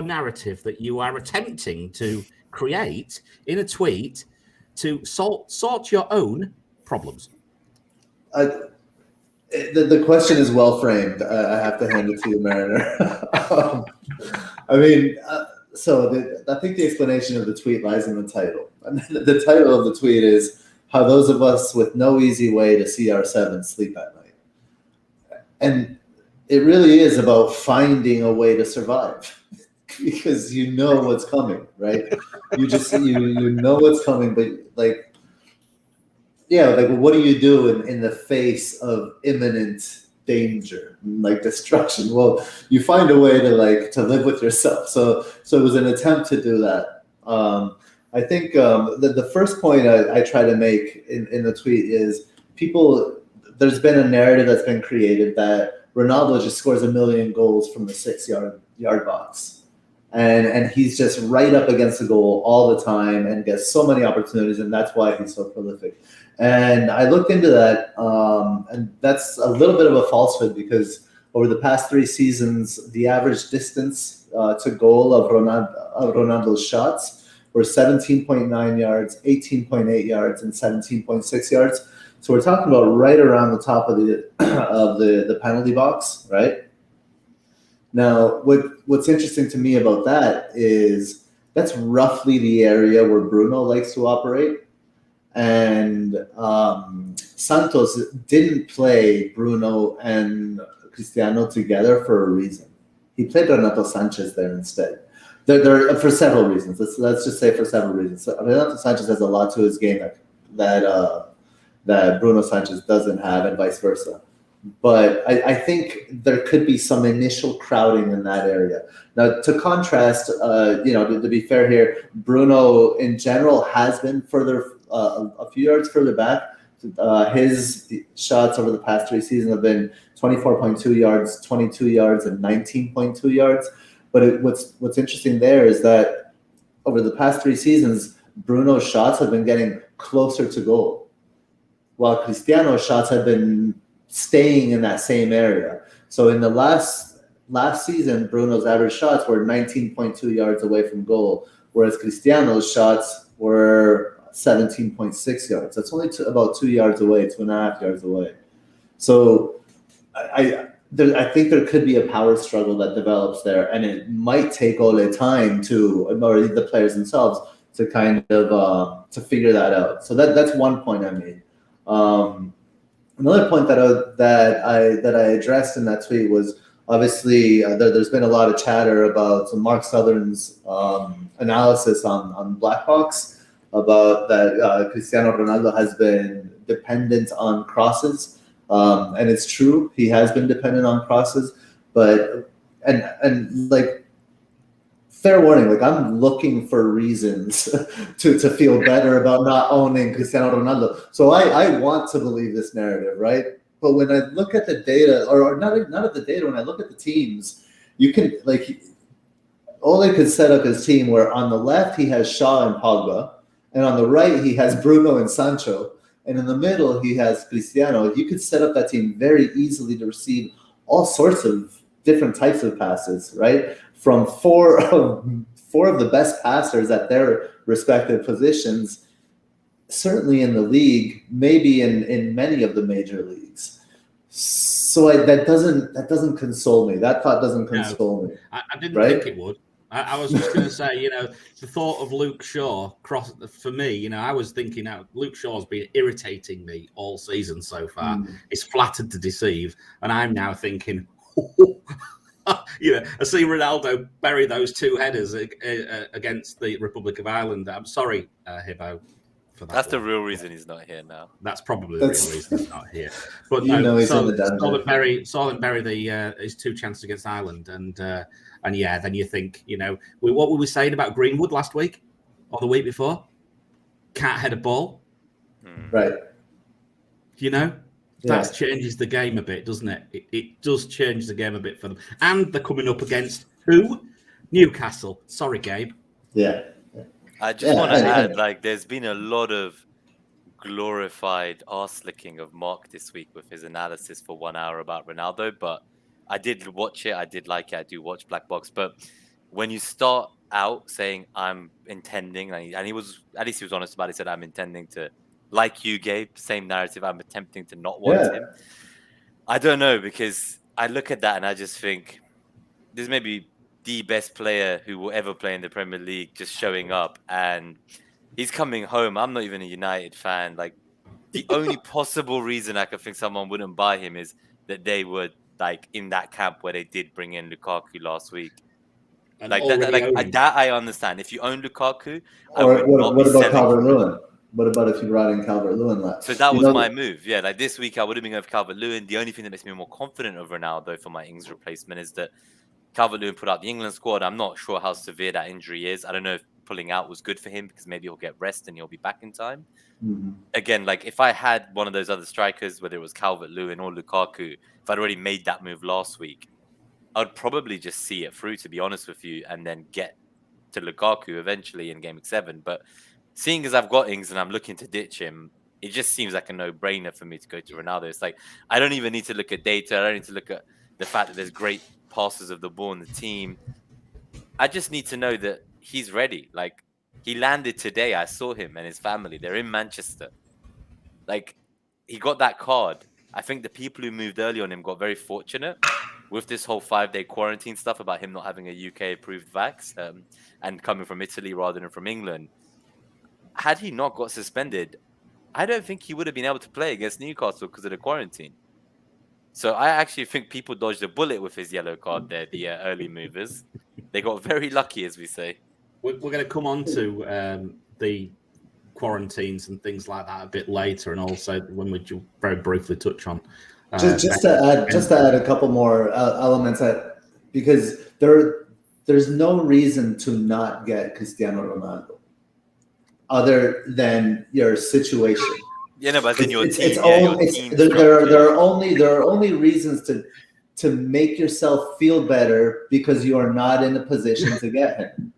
narrative that you are attempting to create in a tweet to sort your own problems. The question is well framed. I have to hand it to you, Mariner. I mean, I think the explanation of the tweet lies in the title. And the title of the tweet is how those of us with no easy way to CR7 sleep at night. And it really is about finding a way to survive because you know what's coming, right? You know what's coming, but like, yeah, like what do you do in the face of imminent danger, like destruction? Well, you find a way to live with yourself. So it was an attempt to do that. I think the first point I try to make in the tweet is there's been a narrative that's been created that Ronaldo just scores 1 million goals from the 6-yard box. And he's just right up against the goal all the time and gets so many opportunities, and that's why he's so prolific. And I looked into that, and that's a little bit of a falsehood because over the past 3 seasons, the average distance to goal of Ronaldo's shots were 17.9 yards, 18.8 yards, and 17.6 yards. So we're talking about right around the top of the penalty box, right? Now, what's interesting to me about that is that's roughly the area where Bruno likes to operate. And Santos didn't play Bruno and Cristiano together for a reason. He played Renato Sanchez there instead. There for several reasons. Let's just say for several reasons. So Renato Sanchez has a lot to his game that Bruno Sanchez doesn't have, and vice versa. But I think there could be some initial crowding in that area. Now, to contrast, to be fair here, Bruno in general has been a few yards further back. His shots over the past 3 seasons have been 24.2 yards, 22 yards, and 19.2 yards. But what's interesting there is that over the past 3 seasons, Bruno's shots have been getting closer to goal, while Cristiano's shots have been staying in that same area. So in the last season, Bruno's average shots were 19.2 yards away from goal, whereas Cristiano's shots were 17.6 yards. That's only about 2 yards away, 2.5 yards away. So I think there could be a power struggle that develops there, and it might take Ole time or the players themselves to kind of to figure that out. So that's one point I made. Another point that I addressed in that tweet was obviously there's been a lot of chatter about Mark Southern's analysis on Black Box about that Cristiano Ronaldo has been dependent on crosses, and it's true, he has been dependent on crosses, but and like, fair warning, like I'm looking for reasons to feel better about not owning Cristiano Ronaldo. So I want to believe this narrative, right? But when I look at the data, or not at the data, when I look at the teams, you can Ole could set up his team where on the left he has Shaw and Pogba, and on the right he has Bruno and Sancho, and in the middle he has Cristiano. You could set up that team very easily to receive all sorts of different types of passes, right? From four of the best passers at their respective positions, certainly in the league, maybe in many of the major leagues. So that doesn't console me. That thought doesn't console me. I didn't think it would. I was just going to say, the thought of Luke Shaw for me, I was thinking Luke Shaw's been irritating me all season so far. It's flattered to deceive, and I'm now thinking, I see Ronaldo bury those 2 headers against the Republic of Ireland. I'm sorry, Hibbo, for that. That's the real reason he's not here now. That's probably the real reason he's not here. But saw him bury his 2 chances against Ireland, and yeah, then you think, what were we saying about Greenwood last week or the week before? Can't head a ball, right? That changes the game a bit, doesn't it? It does change the game a bit for them. And they're coming up against who? Newcastle. Sorry, Gabe. Yeah. I just want to add, there's been a lot of glorified arse-licking of Mark this week with his analysis for 1 hour about Ronaldo, but I did watch it. I did like it. I do watch Black Box. But when you start out saying, I'm intending, and he was, at least he was honest about it, he said, I'm intending to, like you, Gabe, same narrative. I'm attempting to not want him. I don't know, because I look at that and I just think this may be the best player who will ever play in the Premier League just showing up, and he's coming home. I'm not even a United fan. Like, the only possible reason I could think someone wouldn't buy him is that they were like in that camp where they did bring in Lukaku last week. And Like already that I understand. If you own Lukaku, I Or would not what be about selling. Calvert-Lewin? What about if you brought in Calvert-Lewin last? So that was my move. Yeah, like this week I would have been going for Calvert-Lewin. The only thing that makes me more confident of Ronaldo for my Ings replacement is that Calvert-Lewin put out the England squad. I'm not sure how severe that injury is. I don't know if pulling out was good for him, because maybe he'll get rest and he'll be back in time. Mm-hmm. Again, like if I had one of those other strikers, whether it was Calvert-Lewin or Lukaku, if I'd already made that move last week, I'd probably just see it through, to be honest with you, and then get to Lukaku eventually in Gameweek 7. But seeing as I've got Ings and I'm looking to ditch him, it just seems like a no-brainer for me to go to Ronaldo. It's like, I don't even need to look at data. I don't need to look at the fact that there's great passes of the ball in the team. I just need to know that he's ready. Like, he landed today. I saw him and his family. They're in Manchester. Like, he got that card. I think the people who moved early on him got very fortunate with this whole 5-day quarantine stuff about him not having a UK-approved vax and coming from Italy rather than from England. Had he not got suspended, I don't think he would have been able to play against Newcastle because of the quarantine. So I actually think people dodged a bullet with his yellow card there, the early movers. They got very lucky, as we say. we're going to come on to the quarantines and things like that a bit later, and also when we very briefly touch on just to add a couple more elements, because there's no reason to not get Cristiano Ronaldo other than your situation. Yeah, no, but in your team, there are only reasons to make yourself feel better because you are not in a position to get him.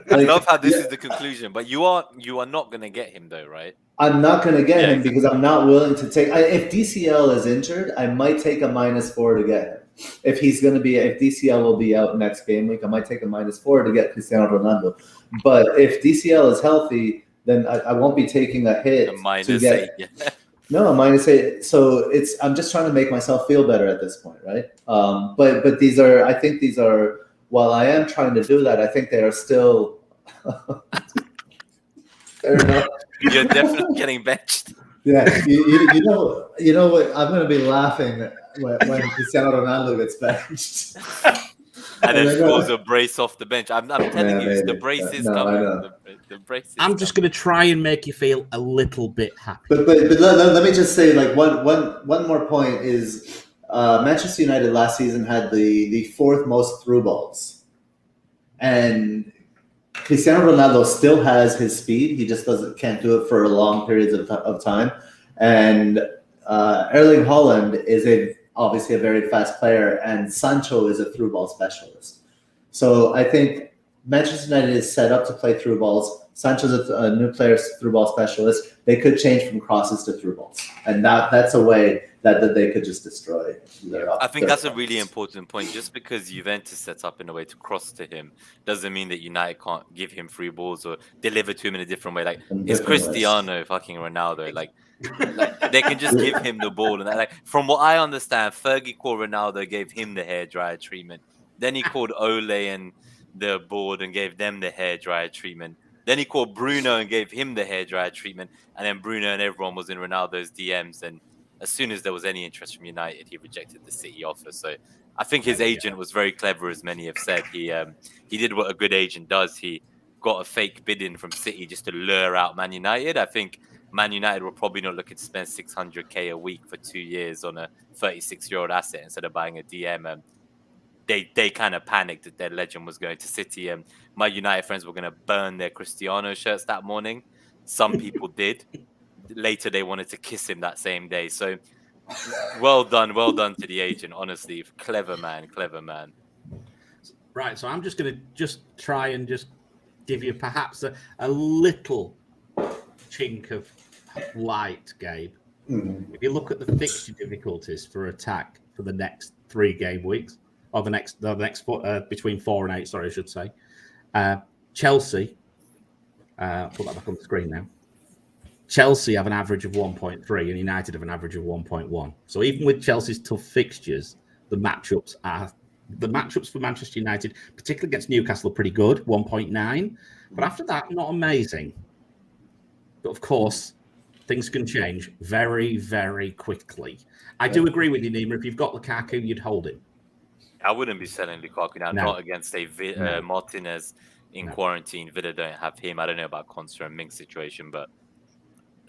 I love how this is the conclusion, but you are not going to get him though, right? I'm not going to get him because I'm not willing to take. If DCL is injured, I might take a -4 to get him. If DCL will be out next game week, I might take a -4 to get Cristiano Ronaldo. But if DCL is healthy, then I won't be taking a hit to get. -8, yeah. No, -8. So I'm just trying to make myself feel better at this point, right? But I think these are. While I am trying to do that, I think they are still. Fair enough. You're definitely getting benched. Yeah, you know what? I'm going to be laughing when Cristiano Ronaldo gets benched. And then scores a brace off the bench. I'm telling you, the brace is coming. The brace is I'm just going to try and make you feel a little bit happy. But let me just say, like, one more point is Manchester United last season had the fourth most through balls, and Cristiano Ronaldo still has his speed. He just can't do it for long periods of time. And Erling Haaland is obviously a very fast player, and Sancho is a through ball specialist. So I think Manchester United is set up to play through balls. Sancho's a new player, through ball specialist. They could change from crosses to through balls, and that's a way that they could just destroy their. I think that's a really important point. Just because Juventus set up in a way to cross to him doesn't mean that United can't give him free balls or deliver to him in a different way. Like, it's Cristiano fucking Ronaldo. Like they can just give him the ball, and like, from what I understand, Fergie called Ronaldo, gave him the hairdryer treatment. Then he called Ole and the board and gave them the hairdryer treatment. Then he called Bruno and gave him the hairdryer treatment. And then Bruno and everyone was in Ronaldo's DMs. And as soon as there was any interest from United, he rejected the City offer. So I think his agent was very clever, as many have said. He did what a good agent does. He got a fake bid in from City just to lure out Man United. I think Man United were probably not looking to spend 600k a week for 2 years on a 36-year-old asset instead of buying a DM. They kind of panicked that their legend was going to City. My United friends were going to burn their Cristiano shirts that morning. Some people did. Later, they wanted to kiss him that same day. So, well done to the agent. Honestly, clever man. Right, so I'm just going to try and give you perhaps a little chink of light, Gabe. Mm-hmm. If you look at the fixture difficulties for attack for the next 3 game weeks, or the next between 4 and 8, sorry, I should say. Chelsea, put that back on the screen now. Chelsea have an average of 1.3 and United have an average of 1.1. So even with Chelsea's tough fixtures, the matchups for Manchester United, particularly against Newcastle, are pretty good, 1.9. But after that, not amazing. But of course, things can change very, very quickly. I do agree with you, Nima. If you've got Lukaku, you'd hold him. I wouldn't be selling Lukaku now, not against a Martinez in quarantine. Villa don't have him. I don't know about Conster and Ming's situation, but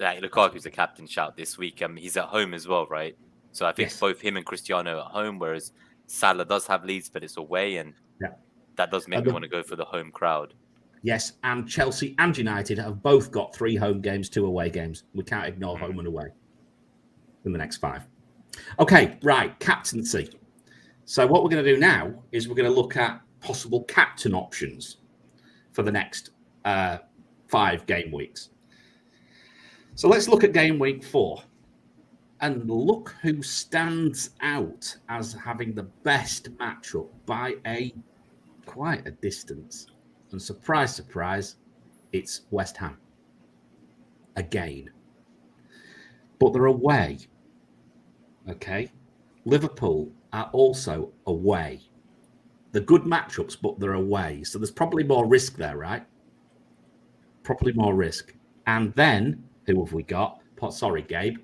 Lukaku's a captain shout this week. He's at home as well, right? So I think both him and Cristiano at home, whereas Salah does have Leeds, but it's away, and that does make me want to go for the home crowd. Yes, and Chelsea and United have both got 3 home games, 2 away games. We can't ignore home and away in the next 5. Okay, right, captaincy. So what we're going to do now is we're going to look at possible captain options for the next 5 game weeks. So let's look at game week 4 and look who stands out as having the best matchup by quite a distance. And surprise, surprise, it's West Ham again. But they're away. Okay. Liverpool are also away. They're good matchups, but they're away. So there's probably more risk there, right? Probably more risk. And then, who have we got? Sorry, Gabe.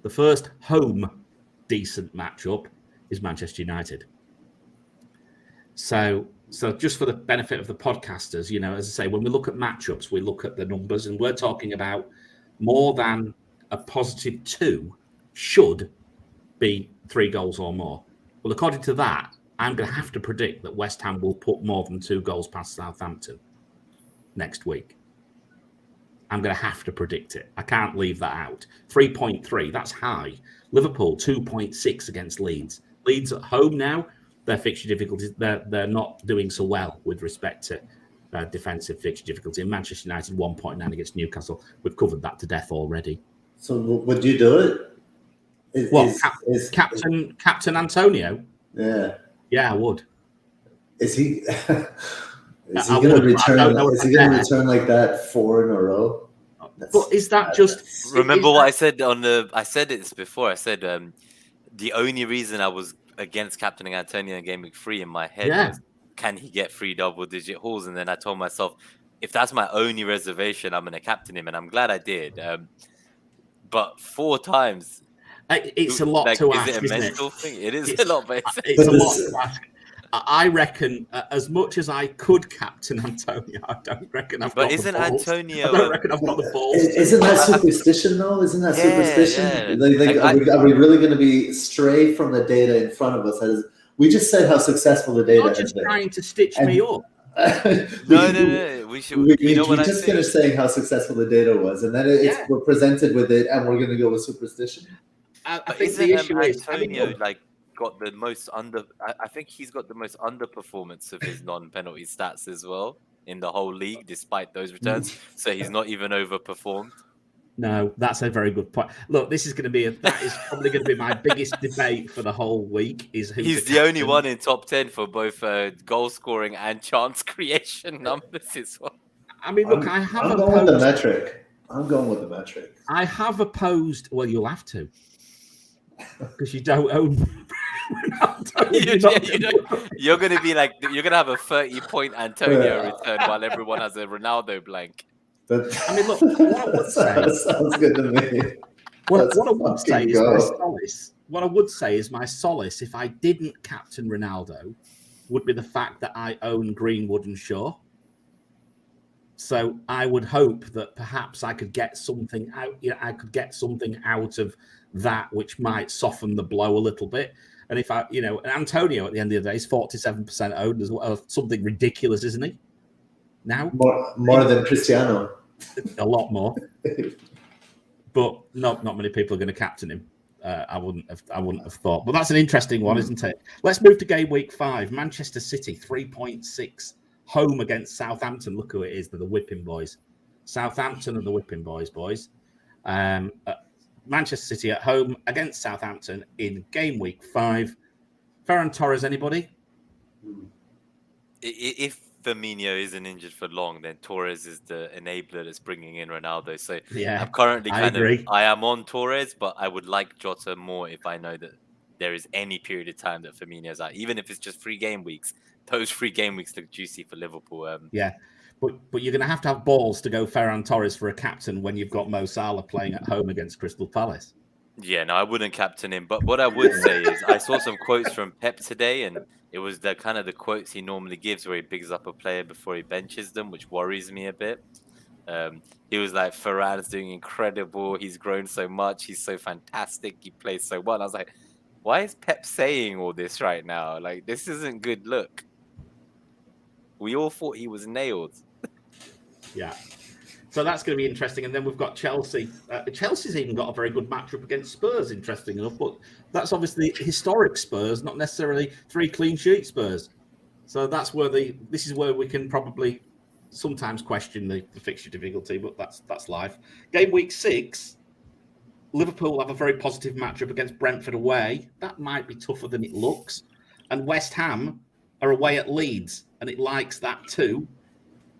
The first home decent matchup is Manchester United. So just for the benefit of the podcasters, as I say, when we look at matchups, we look at the numbers, and we're talking about more than a positive 2 should be 3 goals or more. Well, according to that, I'm going to have to predict that West Ham will put more than 2 goals past Southampton next week. I'm going to have to predict it. I can't leave that out. 3.3, that's high. Liverpool, 2.6 against Leeds. Leeds at home now, their fixture difficulties, they're not doing so well with respect to defensive fixture difficulty. And Manchester United, 1.9 against Newcastle. We've covered that to death already. So would you do it? Captain Antonio? Yeah. Yeah, I would. Is he going to return? Is he going to return like that 4 in a row? But is that just? Remember what I said I said this before. I said the only reason I was against captaining Antonio in game week 3 in my head was, can he get 3 double-digit hauls? And then I told myself, if that's my only reservation, I'm going to captain him, and I'm glad I did. But 4 times. It's a lot to ask. Is it a mental thing? It is a lot, but it's a lot to ask. I reckon, as much as I could captain Antonio, I don't reckon I've got the balls. But isn't Antonio? I don't reckon I've got the balls. Isn't that superstition, though? Isn't that superstition? Yeah. Are we really going to be stray from the data in front of us? We just said how successful the data has been. You're just trying to stitch me up. No. We just finished saying how successful the data was, and then we're presented with it, and we're going to go with superstition. I think the issue is Antonio got the most I think he's got the most underperformance of his non-penalty stats as well in the whole league, despite those returns. So he's not even overperformed. No, that's a very good point. Look, this is going to be that is probably going to be my biggest debate for the whole week. He's the only one in top 10 for both goal scoring and chance creation numbers as well. I mean, look, I'm going with the metric. I'm going with the metric. I have opposed. Well, you'll have to, because you don't own. You're going to be like, you're going to have a 30-point Antonio return while everyone has a Ronaldo blank. I mean, look, what I would say sounds good to me. What I would say is my solace. What I would say is my solace, if I didn't captain Ronaldo, would be the fact that I own Greenwood and Shaw. So I would hope that perhaps I could get something out. I could get something out of that which might soften the blow a little bit. And if Antonio at the end of the day is 47% owned as well, something ridiculous, isn't he? Now more than Cristiano, a lot more. But not many people are going to captain him. I wouldn't have thought. But that's an interesting one, isn't it? Let's move to game week 5. Manchester City 3.6 home against Southampton. Look who it is. They're the whipping boys. Southampton are the whipping boys. Manchester City at home against Southampton in game week 5. Ferran Torres, anybody? If Firmino isn't injured for long, then Torres is the enabler that's bringing in Ronaldo. So Yeah, I'm currently I am on Torres, but I would like Jota more if I know that there is any period of time that Firmino's out, even if it's just 3 game weeks. Those 3 game weeks look juicy for Liverpool. Yeah, but you're going to have balls to go Ferran Torres for a captain when you've got Mo Salah playing at home against Crystal Palace. Yeah, no, I wouldn't captain him. But what I would say is I saw some quotes from Pep today, and it was the kind of the quotes he normally gives where he bigs up a player before he benches them, which worries me a bit. He was like, Ferran's doing incredible. He's grown so much. He's so fantastic. He plays so well. I was like, why is Pep saying all this right now? Like, this isn't good look. We all thought he was nailed. Yeah. So that's going to be interesting. And then we've got Chelsea. Chelsea's even got a very good matchup against Spurs, interesting enough. But that's obviously historic Spurs, not necessarily 3 clean sheet Spurs. So that's where this is where we can probably sometimes question the fixture difficulty, but that's life. Game week 6, Liverpool have a very positive matchup against Brentford away. That might be tougher than it looks. And West Ham are away at Leeds, and it likes that too.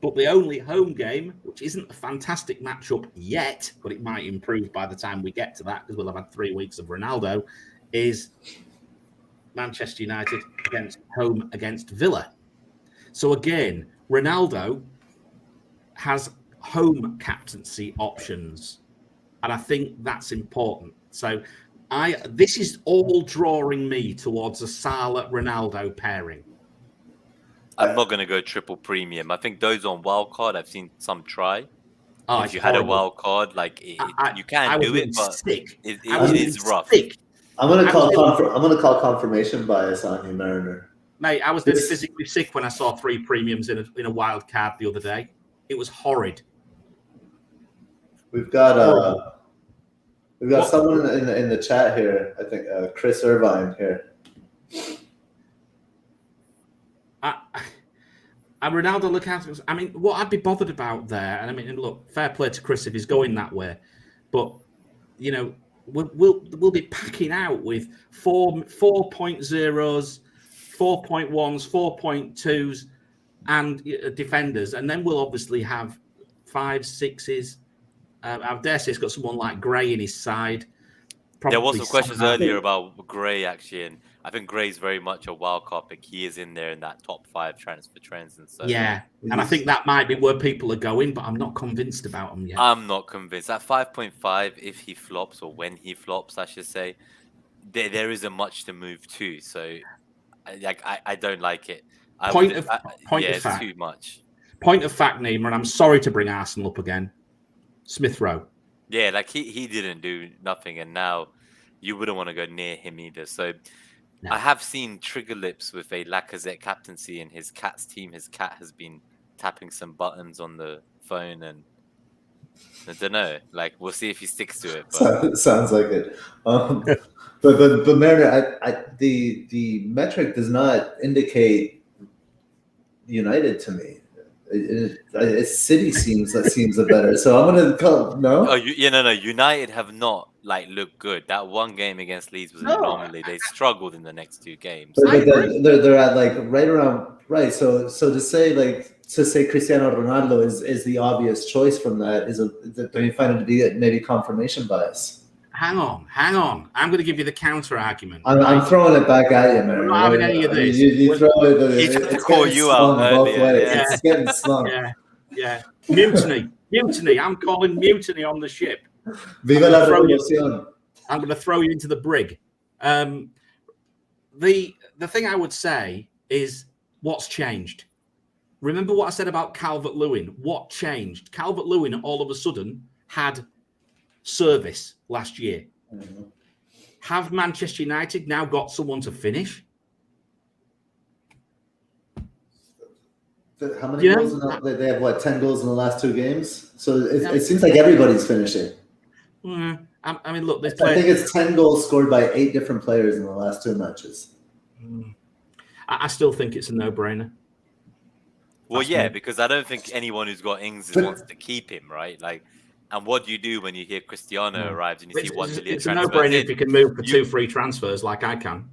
But the only home game, which isn't a fantastic matchup yet, but it might improve by the time we get to that, because we'll have had 3 weeks of Ronaldo, is Manchester United home against Villa. So again, Ronaldo has home captaincy options, and I think that's important. So this is all drawing me towards a Salah-Ronaldo pairing. I'm not going to go triple premium. I think those on Wildcard, I've seen some try. If you had a Wildcard, like you can do it, but it is rough. I'm going to call confirmation bias on you, Mariner. Mate, I was nearly physically sick when I saw 3 premiums in a Wildcard the other day. It was horrid. We've got someone in the chat here. I think Chris Irvine here. And Ronaldo, Lukaku. I mean, what I'd be bothered about there, and I mean, look, fair play to Chris if he's going that way, but you know, we'll be packing out with 4.0s, 4.1s, 4.2s, and defenders, and then we'll obviously have 5s, 6s. I dare say it's got someone like Gray in his side. There was some questions earlier about Gray, actually, and I think Gray's very much a wildcard pick. He is in there in that top 5 transfer trends. And so, yeah, and I think that might be where people are going, but I'm not convinced about him yet. I'm not convinced. At 5.5, if he flops, or when he flops, I should say, there isn't much to move to. So, I don't like it. Point of fact, it's too much. Point of fact, Nima, and I'm sorry to bring Arsenal up again. Smith Rowe. Yeah, like he didn't do nothing, and now you wouldn't want to go near him either. So no. I have seen trigger lips with a Lacazette captaincy in his cat's team. His cat has been tapping some buttons on the phone, and I don't know. Like, we'll see if he sticks to it. But... Sounds like it. But Mariner, the metric does not indicate United to me. City seems the better. So I'm gonna call no. Oh, no. United have not looked good. That one game against Leeds was an anomaly. They struggled in the next 2 games. But they're at right around right. So to say Cristiano Ronaldo is the obvious choice from that don't you find it to be maybe confirmation bias? Hang on. I'm going to give you the counter argument. I'm throwing it back at you, man. I'm not having any of this. You throw it. He tried to call you out earlier. Yeah. It's getting slung. Yeah. Mutiny. I'm calling mutiny on the ship. Viva la revolución. I'm going to throw you into the brig. The thing I would say is what's changed. Remember what I said about Calvert-Lewin? What changed? Calvert-Lewin all of a sudden had service last year. Mm-hmm. Have Manchester United now got someone to finish? How many goals? They have 10 goals in the last 2 games. So it seems like everybody's finishing. I mean, look, I think it's 10 goals scored by 8 different players in the last 2 matches. I still think it's a no-brainer. Well, because I don't think anyone who's got Ings wants to keep him, right? And what do you do when you hear Cristiano arrives and you see 1 million transfers? It's a no-brainer if you can move for 2 free transfers like I can.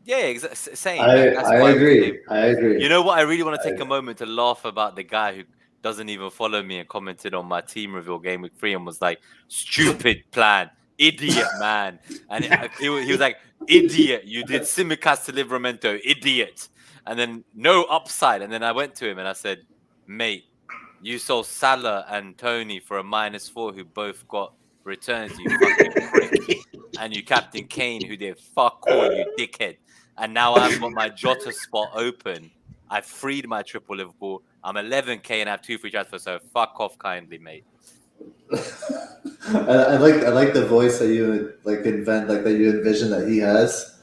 Yeah, same. That's I why agree. I agree. You know what? I really want to take a moment to laugh about the guy who doesn't even follow me and commented on my team reveal game week 3 and was like, "Stupid plan, idiot, man." And he was like, "Idiot, you did Simicast to Livramento, idiot." And then no upside. And then I went to him and I said, "Mate, you sold Salah and Tony for a -4 who both got returns, you fucking prick. And you captain Kane who did fuck all, you dickhead. And now I've got my Jota spot open. I've freed my triple Liverpool. I'm 11k and I have 2 free transfers, so fuck off kindly, mate." I like the voice that you like invent, like that you envision that he has.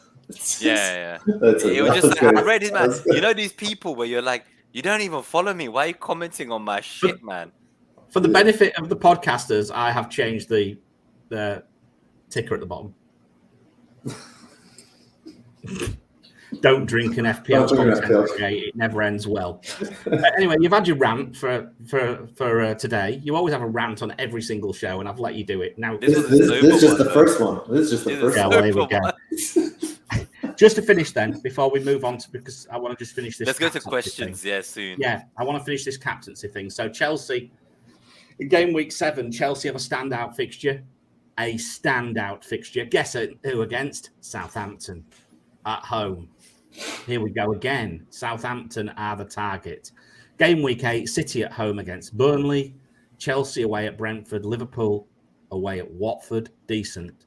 Yeah. That's It was just good. I read his man. You know these people where you're like, you don't even follow me. Why are you commenting on my shit, man? For the benefit of the podcasters, I have changed the ticker at the bottom. Don't drink an FPL content. It never ends well. Anyway, you've had your rant for today. You always have a rant on every single show, and I've let you do it. Now this is just the first one. This is just the first one. Well, here we go. Just to finish then, before we move on to, because I want to just finish this. Let's go to questions, soon. Yeah, I want to finish this captaincy thing. So Chelsea, in game week 7, Chelsea have a standout fixture. Guess who against? Southampton at home. Here we go again. Southampton are the target. Game week 8, City at home against Burnley. Chelsea away at Brentford. Liverpool away at Watford. Decent.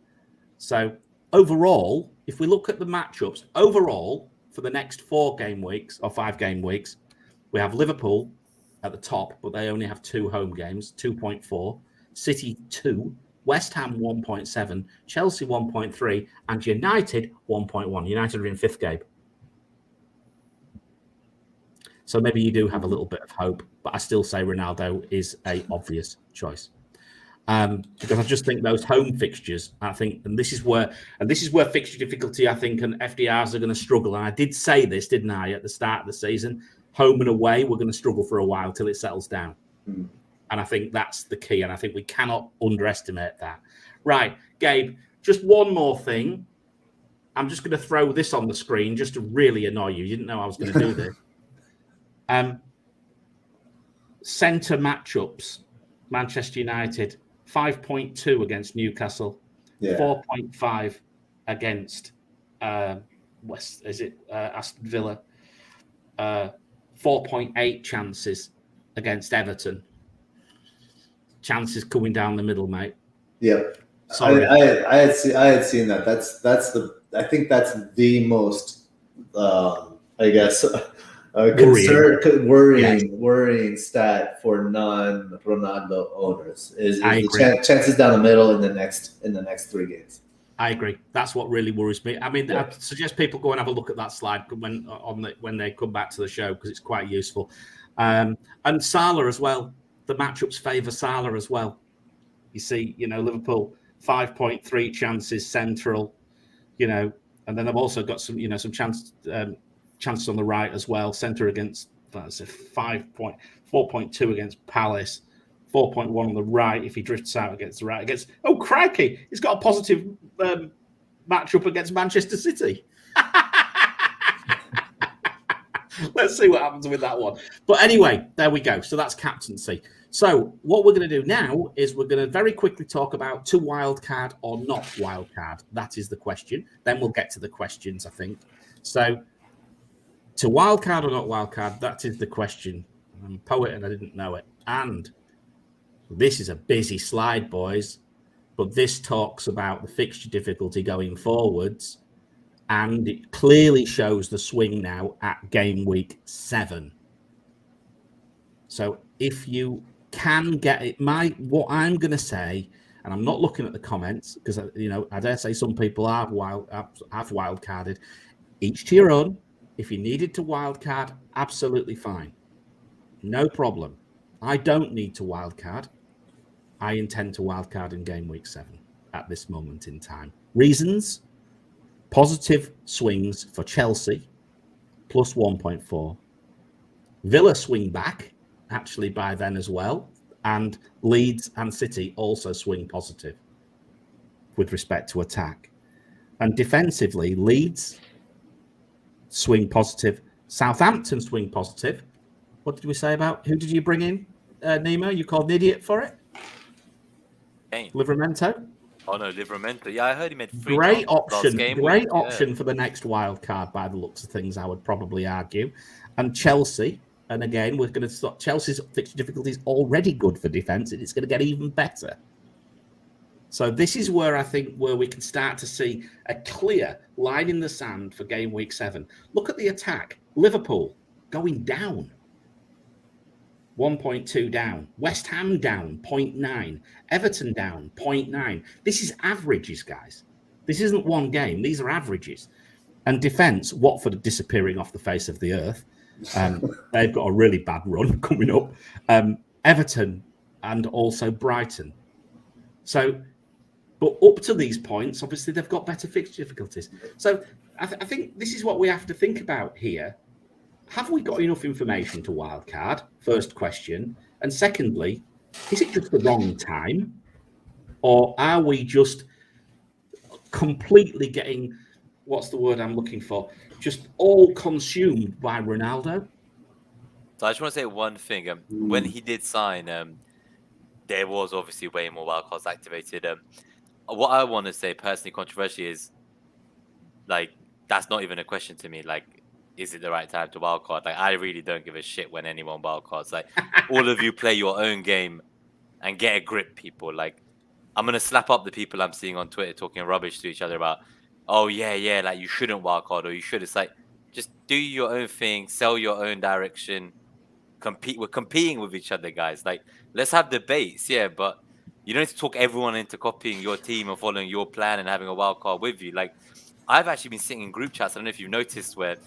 So overall, if we look at the matchups, overall for the next 4 game weeks or 5 game weeks, we have Liverpool at the top, but they only have 2 home games, 2.4. City 2. West Ham 1.7, Chelsea 1.3, and United 1.1. United are in 5th game. So maybe you do have a little bit of hope, but I still say Ronaldo is an obvious choice. Because I just think those home fixtures, and this is where fixture difficulty, I think, and FDRs are going to struggle. And I did say this, didn't I, at the start of the season? Home and away, we're going to struggle for a while till it settles down. Mm. And I think that's the key. And I think we cannot underestimate that. Right, Gabe, just one more thing. I'm just going to throw this on the screen just to really annoy you. You didn't know I was going to do this. Centre matchups. Manchester United, 5.2 against Newcastle. Yeah. 4.5 against Aston Villa. 4.8 chances against Everton. Chances coming down the middle, mate. Yeah, sorry. I had seen that. I think that's the most worrying stat for non-Ronaldo owners is the chances down the middle in the next 3 games. I agree. That's what really worries me. I mean, I suggest people go and have a look at that slide when they come back to the show because it's quite useful. And Salah as well. The matchups favour Salah as well. You see, Liverpool 5.3 chances central, and then they've also got some chances on the right as well. Centre against 4.2 against Palace, 4.1 on the right if he drifts out against the right. Oh crikey, he's got a positive matchup against Manchester City. Let's see what happens with that one. But anyway, there we go. So that's captaincy. So what we're going to do now is we're going to very quickly talk about to wildcard or not wildcard. That is the question. Then we'll get to the questions, I think. So to wildcard or not wildcard, that is the question. I'm a poet and I didn't know it. And this is a busy slide, boys. But this talks about the fixture difficulty going forwards. And it clearly shows the swing now at game week 7. So if you can get it, what I'm going to say, and I'm not looking at the comments because I dare say some people have wildcarded. Each to your own. If you needed to wildcard, absolutely fine, no problem. I don't need to wildcard. I intend to wildcard in game week 7 at this moment in time. Reasons. Positive swings for Chelsea, plus 1.4. Villa swing back, actually, by then as well. And Leeds and City also swing positive with respect to attack. And defensively, Leeds swing positive. Southampton swing positive. What did we say about who did you bring in, Nemo? You called an idiot for it? Kane. Livramento? Oh no, Livramento. Yeah, I heard he made 3 Great last option. game Great week, option for the next wild card by the looks of things, I would probably argue. And Chelsea, and again, we're going to start. Chelsea's fixture difficulty is already good for defence, and it's going to get even better. So this is where I think where we can start to see a clear line in the sand for game week 7. Look at the attack. Liverpool going down. 1.2 down. West Ham down 0.9. Everton down 0.9. This is averages, guys. This isn't one game. These are averages. And defence, Watford are disappearing off the face of the earth. They've got a really bad run coming up. Everton and also Brighton. So, but up to these points, obviously, they've got better fixture difficulties. So I think this is what we have to think about here. Have we got enough information to wildcard? First question. And secondly, is it just the wrong time? Or are we just completely getting, what's the word I'm looking for, just all consumed by Ronaldo? So I just want to say one thing. When he did sign, there was obviously way more wildcards activated. What I want to say personally, controversially, is like that's not even a question to me. Like, is it the right time to wildcard? Like, I really don't give a shit when anyone wildcards. Like, all of you play your own game and get a grip, people. Like, I'm gonna slap up the people I'm seeing on Twitter talking rubbish to each other about, oh yeah, like you shouldn't wildcard or you should. It's like, just do your own thing, sell your own direction, compete. We're competing with each other, guys. Like, let's have debates, yeah, but you don't need to talk everyone into copying your team and following your plan and having a wildcard with you. Like, I've actually been sitting in group chats. I don't know if you've noticed where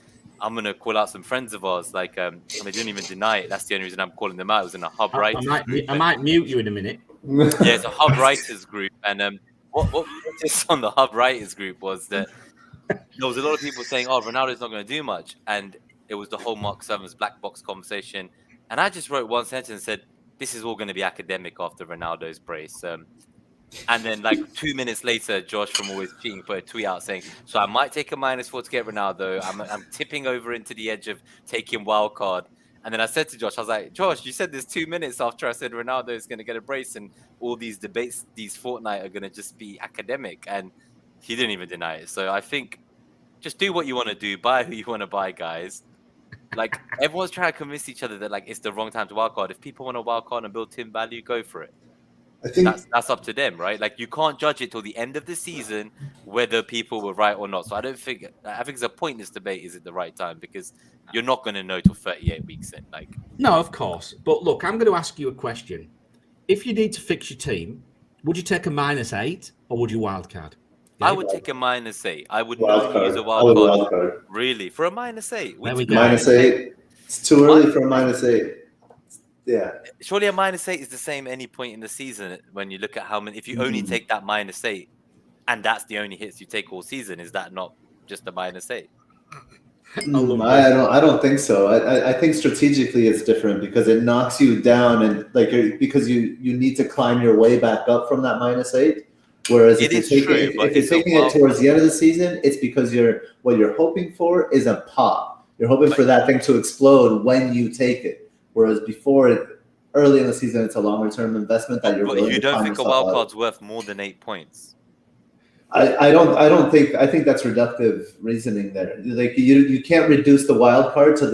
I'm gonna call out some friends of ours, like and they didn't even deny it. That's the only reason I'm calling them out. It was in a hub writers group. I might mute you in a minute. Yeah, it's a hub writers group, and what we noticed on the hub writers group was that there was a lot of people saying, "Oh, Ronaldo's not going to do much," and it was the whole Mark Sevens black box conversation. And I just wrote one sentence and said, "This is all going to be academic after Ronaldo's brace." And then, like 2 minutes later, Josh from Always Cheating put a tweet out saying, "So I might take a -4 to get Ronaldo. I'm tipping over into the edge of taking wildcard." And then I said to Josh, I was like, "Josh, you said this 2 minutes after I said Ronaldo is going to get a brace, and all these debates, these fortnight are going to just be academic." And he didn't even deny it. So I think just do what you want to do, buy who you want to buy, guys. Like, everyone's trying to convince each other that like it's the wrong time to wildcard. If people want to wildcard and build team value, go for it. I think that's up to them, right? Like, you can't judge it till the end of the season whether people were right or not. So I think it's a pointless debate. Is it the right time? Because you're not going to know till 38 weeks in. Like, no, of course. But look, I'm going to ask you a question. If you need to fix your team, would you take a -8 or would you wildcard? I would take a -8. I would not use a wildcard. Really, for a -8. There we go. -8. It's too early for a -8. Yeah. Surely a -8 is the same any point in the season when you look at how many. If you only take that -8, and that's the only hits you take all season, is that not just a -8? I don't think so. I think strategically it's different because it knocks you down and like because you need to climb your way back up from that -8. Whereas if you're taking it towards the end of the season, it's because what you're hoping for is a pop. You're hoping for that thing to explode when you take it. Whereas before, early in the season, it's a longer term investment that you're. But you don't think a wildcard's worth more than 8 points? I don't think. I think that's reductive reasoning there. Like you can't reduce the wildcard to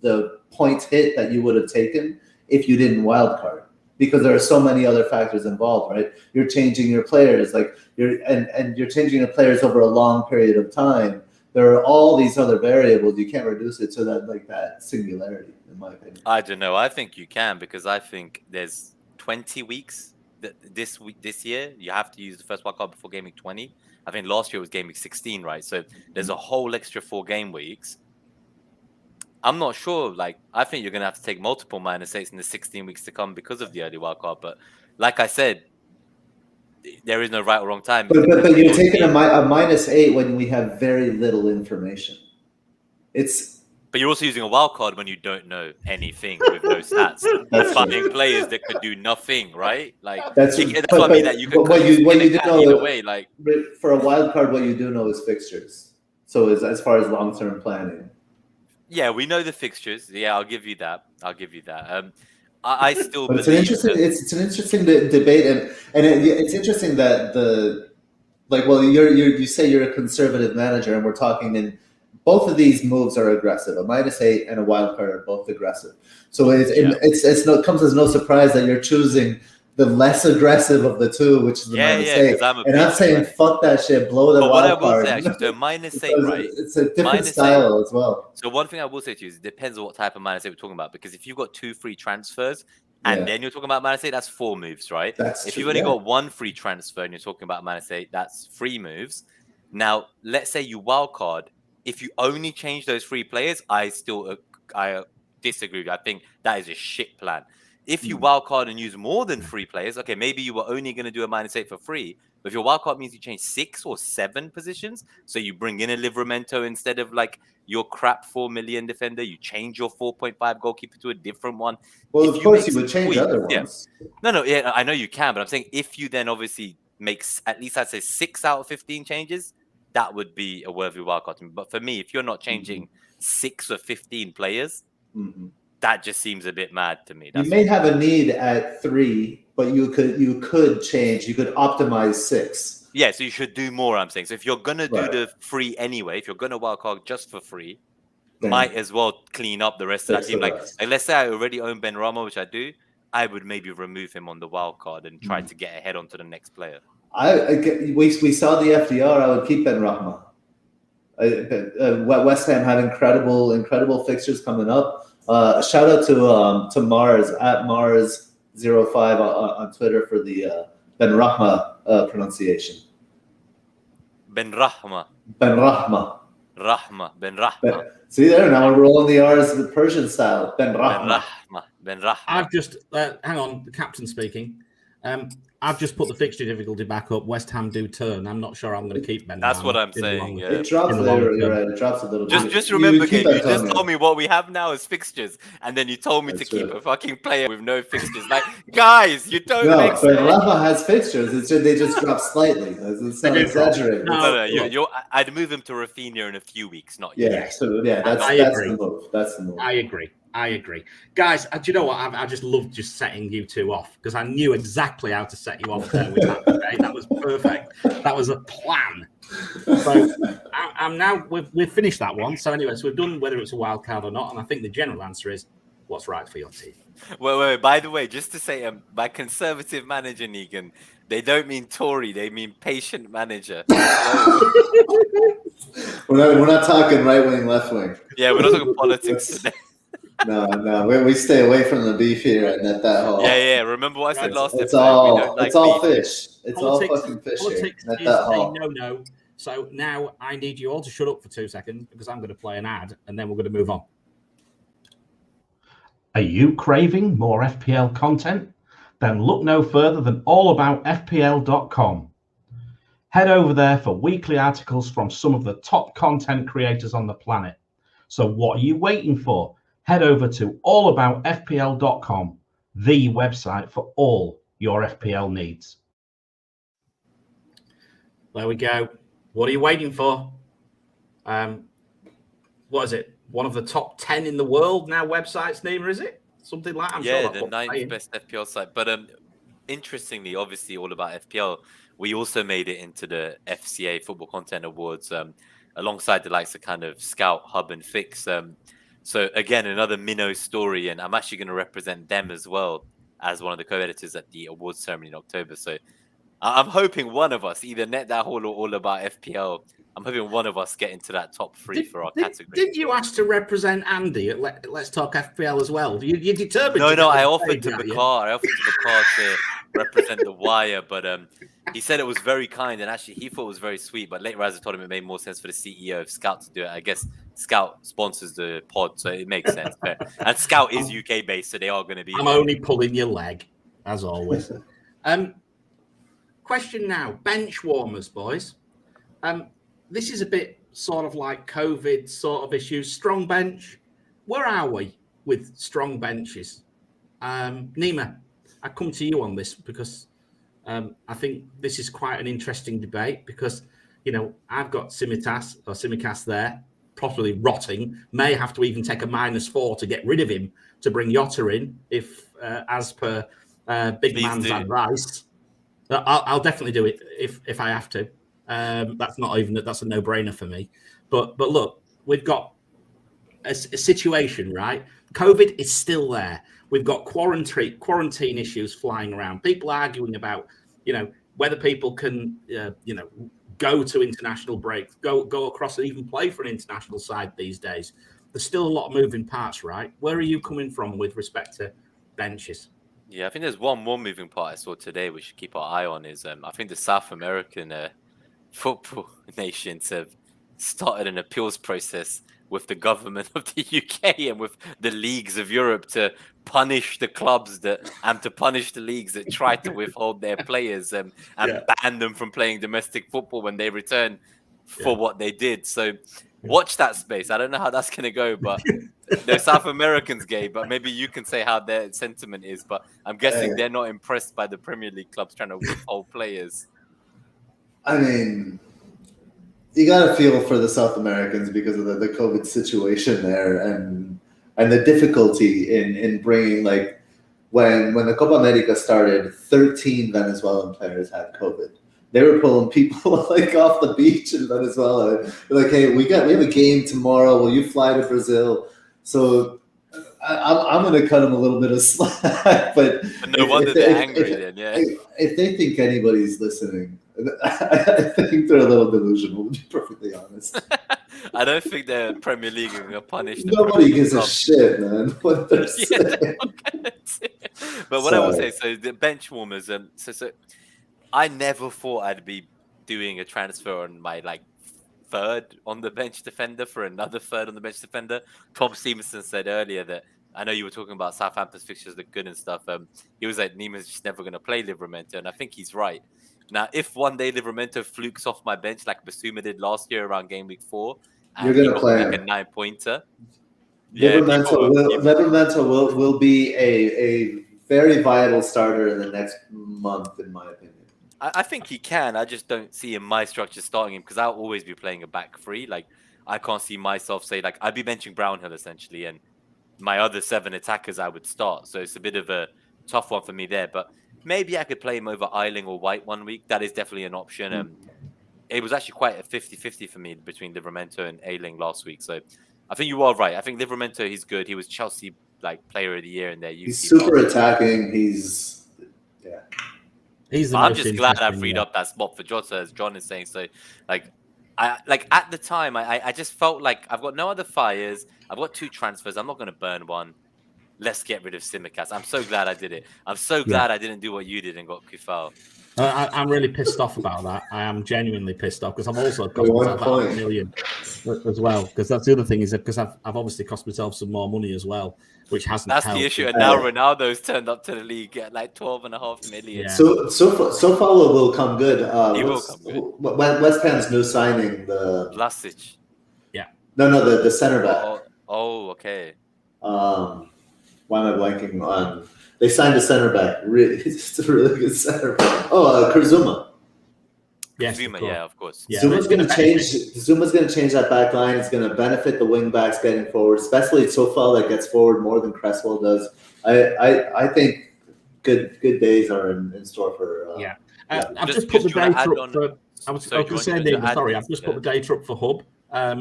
the points hit that you would have taken if you didn't wildcard, because there are so many other factors involved, right? You're changing your players, like you're changing your players over a long period of time. There are all these other variables. You can't reduce it to that singularity, in my opinion. I don't know. I think you can, because I think there's 20 weeks this year. You have to use the first wildcard before game week 20. I think last year was game week 16, right? So there's a whole extra 4 game weeks. I'm not sure. Like, I think you're going to have to take multiple -8s in the 16 weeks to come because of the early wildcard. But like I said, there is no right or wrong time. But you're taking a -8 when we have very little information. But you're also using a wild card when you don't know anything with no stats. That's finding players that could do nothing, right? Like that's what I mean. That you could what you do know either way. Like for a wild card, what you do know is fixtures. So as far as long-term planning. Yeah, we know the fixtures. Yeah, I'll give you that. I still But believe it's an interesting debate, and it's interesting that you say you're a conservative manager, and we're talking in both of these moves are aggressive. A -8 and a wild card are both aggressive. So it comes as no surprise that you're choosing the less aggressive of the two, which is the -8. And I'm saying fuck that shit, blow the wild card. Say, actually, so -8, right? It's a different style as well. So one thing I will say to you is it depends on what type of -8 we're talking about. Because if you've got 2 free transfers and then you're talking about -8, that's 4 moves, right? If you've only got 1 free transfer and you're talking about -8, that's 3 moves. Now, let's say you wildcard. If you only change those 3 players, I disagree with you. I think that is a shit plan. If you wildcard and use more than 3 players, okay, maybe you were only going to do a -8 for free. But if your wildcard means you change 6 or 7 positions, so you bring in a Livramento instead of like your crap 4 million defender, you change your 4.5 goalkeeper to a different one. Well, of course you would change other ones. Yeah, I know you can, but I'm saying if you then obviously makes at least I'd say 6 out of 15 changes, that would be a worthy wildcard to me. But for me, if you're not changing 6 or 15 players, that just seems a bit mad to me. You may have a need at 3, but you could change. You could optimize 6. Yeah, so you should do more, I'm saying. So if you're going to do the free anyway, if you're going to wildcard just for free, might as well clean up the rest of that team. Like let's say I already own Ben Rama, which I do, I would maybe remove him on the wildcard and try to get ahead onto the next player. We saw the FDR. I would keep Ben Rahma. West Ham have incredible fixtures coming up. Shout out to Mars at Mars05 on Twitter for the Ben Rahma pronunciation. Ben Rahma. See there, now we're rolling the R's the Persian style. Ben Rahma. I've just hang on, the captain speaking. I've just put the fixture difficulty back up. West Ham do turn. I'm not sure I'm going to keep Ben. That's what I'm saying. Yeah. It drops there. You're right. It drops a little bit. Just remember, Gabe, you just told me what we have now is fixtures, and then you told me to keep a fucking player with no fixtures. Like, guys, you don't make sense. Rahma has fixtures. They just drop slightly. It's not exaggerating. No. I'd move him to Rafinha in a few weeks, not yet. Yeah, so that's the move. That's the move. I agree. Guys, do you know what? I just loved just setting you two off because I knew exactly how to set you off there with that today. That was perfect. That was a plan. So I'm now, we've finished that one. So anyway, so we've done whether it's a wild card or not. And I think the general answer is what's right for your team. Wait. By the way, just to say, by conservative manager, Negan, they don't mean Tory. They mean patient manager. We're not talking right wing, left wing. Yeah, we're not talking politics today. No, we stay away from the beef here at That Hall. Yeah. Remember what I said last episode? It's all fish. It's all fucking fish politics here. That Hall. No. So now I need you all to shut up for 2 seconds because I'm going to play an ad and then we're going to move on. Are you craving more FPL content? Then look no further than allaboutfpl.com. Head over there for weekly articles from some of the top content creators on the planet. So what are you waiting for? Head over to allaboutfpl.com, the website for all your FPL needs. There we go. What are you waiting for? What is it? One of the top 10 in the world now websites, Nima, is it? Something like that? Yeah, the 9th best FPL site. But interestingly, obviously all about FPL, we also made it into the FCA Football Content Awards alongside the likes of kind of Scout, Hub and Fix. So again, another minnow story, and I'm actually going to represent them as well as one of the co-editors at the awards ceremony in October. So I'm hoping one of us, either That Hall or All About FPL, I'm hoping one of us get into that top 3 for our category. Did you ask to represent Andy at Let's Talk FPL as well? You determined? No, I offered to Bakar. To represent the wire, but he said it was very kind, and actually he thought it was very sweet. But later, as I told him, it made more sense for the CEO of Scout to do it. I guess Scout sponsors the pod, so it makes sense. And Scout is UK based, so they are going to be. I'm only pulling your leg, as always. Question now: bench warmers, boys. This is a bit sort of like COVID sort of issues. Strong bench. Where are we with strong benches? Nima, I come to you on this because I think this is quite an interesting debate because I've got Simicast there, properly rotting. May have to even take a -4 to get rid of him to bring Yotta in, if as per big Please man's do. advice. I'll definitely do it if I have to. That's a no-brainer for me. But look, we've got a situation, right? COVID is still there. We've got quarantine issues flying around. People arguing about, whether people can, go to international breaks, go across and even play for an international side these days. There's still a lot of moving parts, right? Where are you coming from with respect to benches? Yeah, I think there's one more moving part I saw today we should keep our eye on is I think the South American football nations have started an appeals process with the government of the UK and with the leagues of Europe to punish the clubs and to punish the leagues that try to withhold their players and ban them from playing domestic football when they return for what they did. So watch that space. I don't know how that's going to go, but they're South Americans, Gabe, but maybe you can say how their sentiment is. But I'm guessing they're not impressed by the Premier League clubs trying to withhold players. I mean, you got to feel for the South Americans because of the COVID situation there and the difficulty in bringing, like, when the Copa America started, 13 Venezuelan players had COVID. They were pulling people like off the beach in Venezuela. They're like, hey, we have a game tomorrow. Will you fly to Brazil? So I'm going to cut them a little bit of slack. But no wonder they're angry then, yeah. If they think anybody's listening, I think they're a little delusional, to be perfectly honest. I don't think the Premier League are going to punish them. Nobody gives a shit, man, what they're saying. But what I will say, so the bench warmers, so I never thought I'd be doing a transfer on my third on the bench defender for another third on the bench defender. Tom Stevenson said earlier that, I know you were talking about Southampton's fixtures look good and stuff. He was like, Nima's just never going to play Livramento, and I think he's right. Now, if one day Livramento flukes off my bench like Basuma did last year around Gameweek 4, and you're going to play like a 9-pointer. Livramento will be a very viable starter in the next month, in my opinion. I think he can. I just don't see in my structure starting him because I'll always be playing a back three. Like, I can't see myself say, I'd be benching Brownhill essentially, and my other 7 attackers I would start. So it's a bit of a tough one for me there. But maybe I could play him over Eiling or White one week. That is definitely an option. It was actually quite a 50-50 for me between Livramento and Eiling last week. So I think you are right. I think Livramento, he's good. He was Chelsea player of the year in there. He's super attacking. I'm just glad I freed up that spot for Jota, as John is saying. So, at the time, I just felt like I've got no other fires. I've got 2 transfers. I'm not going to burn one. Let's get rid of Simicast. I'm so glad I did it. I'm so glad I didn't do what you did and got Kufal. I'm really pissed off about that. I am genuinely pissed off because I've also cost myself about 1 million as well. Because that's the other thing is that because I've obviously cost myself some more money as well, which hasn't. That's helped. the issue. And now Ronaldo's turned up to the league at 12.5 million. Yeah. So Paulo will come good. He will come good. West Ham's new signing, the Vlasic. Yeah. No, the center back. Oh, okay. Why am I blanking on? They signed a center back. It's a really good center back. Kurzuma. Yes, Zuma, yeah, of course. Yeah, Zuma's going to change that back line. It's going to benefit the wing backs getting forward, especially Sofal that gets forward more than Cresswell does. I think good days are in store for. I've just put the data up for. I was going to say, David, sorry, I've just put the data up for Hub,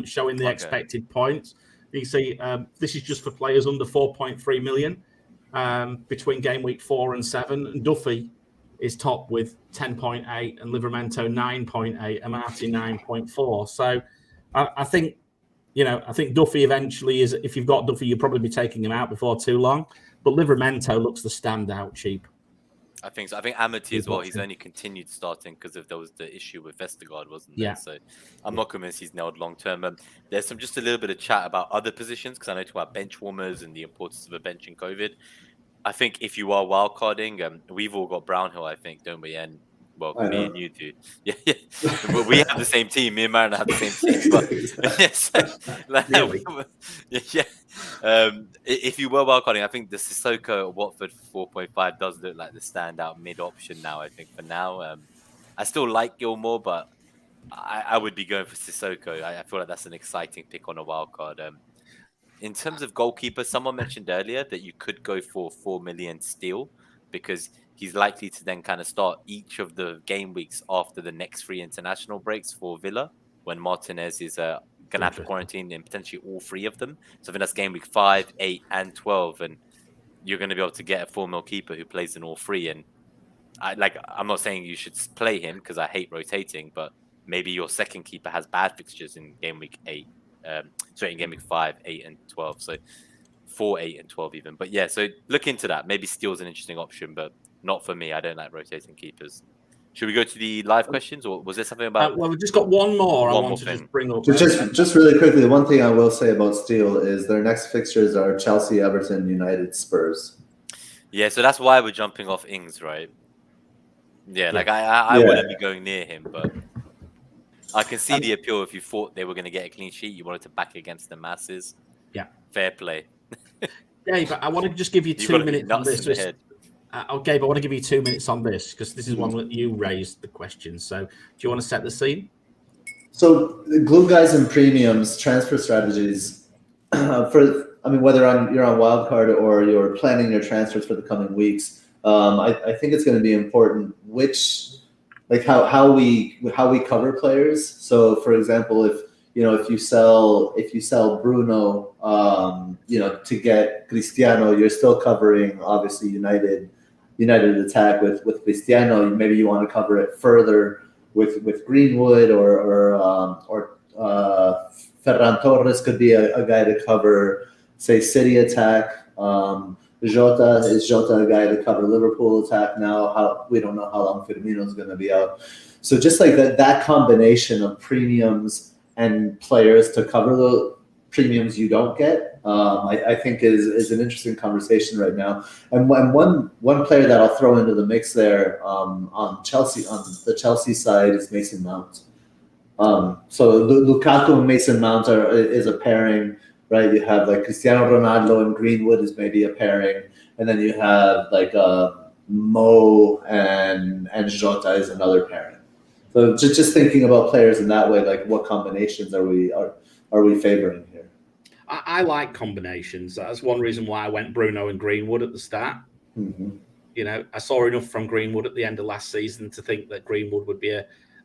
showing the expected points. You can see this is just for players under 4.3 million between game week 4 and 7. And Duffy is top with 10.8 and Livramento 9.8 and Marty 9.4. So I think Duffy eventually is, if you've got Duffy, you'll probably be taking him out before too long. But Livramento looks the standout cheap. I think so. I think Amity as well. He's only continued starting because there was the issue with Vestergaard, wasn't there? Yeah. So I'm not convinced he's nailed long term. There's just a little bit of chat about other positions because I know talk about bench warmers and the importance of a bench in COVID. I think if you are wildcarding, we've all got Brownhill, I think, don't we? And well, me and you do. Yeah. But we have the same team. Me and Marin have the same team. But if you were wildcarding, I think the Sissoko at Watford 4.5 does look like the standout mid option now. I think for now, I still like Gilmore, but I would be going for Sissoko. I feel like that's an exciting pick on a wild card. In terms of goalkeeper, someone mentioned earlier that you could go for 4 million steal because he's likely to then kind of start each of the game weeks after the next 3 international breaks for Villa when Martinez is going to have to quarantine in potentially all 3 of them. So I think that's game week 5, 8, and 12. And you're going to be able to get a 4 mil keeper who plays in all 3. And I'm not saying you should play him because I hate rotating, but maybe your second keeper has bad fixtures in game week 8. In game week 5, 8, and 12. So 4, 8, and 12 even. But yeah, so look into that. Maybe Steel's an interesting option, but not for me. I don't like rotating keepers. Should we go to the live questions, or was there something about? Well, we've just got one more. I want to just bring up. Just really quickly, the one thing I will say about Steel is their next fixtures are Chelsea, Everton, United, Spurs. Yeah, so that's why we're jumping off Ings, right? Yeah, like I wouldn't be going near him, but I can see the appeal. If you thought they were going to get a clean sheet, you wanted to back against the masses. Yeah, fair play. Yeah, but I want to just give you 2 minutes on this. Okay, but I want to give you 2 minutes on this because this is one that you raised the question. So, do you want to set the scene? So, the glue guys and premiums transfer strategies whether you're on Wildcard or you're planning your transfers for the coming weeks. I think it's going to be important how we cover players. So, for example, if you sell Bruno, to get Cristiano, you're still covering obviously United attack with Cristiano. Maybe you want to cover it further with Greenwood or Ferran Torres could be a guy to cover, say, City attack. Jota a guy to cover Liverpool attack now? We don't know how long Firmino's going to be out. So just like that combination of premiums and players to cover the premiums you don't get, I think is an interesting conversation right now. And one player that I'll throw into the mix there on the Chelsea side is Mason Mount. So Lukaku and Mason Mount is a pairing. Right, you have like Cristiano Ronaldo and Greenwood is maybe a pairing, and then you have like Mo and Jota is another pairing. So just thinking about players in that way, like what combinations are we favoring here? I like combinations. That's one reason why I went Bruno and Greenwood at the start. Mm-hmm. I saw enough from Greenwood at the end of last season to think that Greenwood would be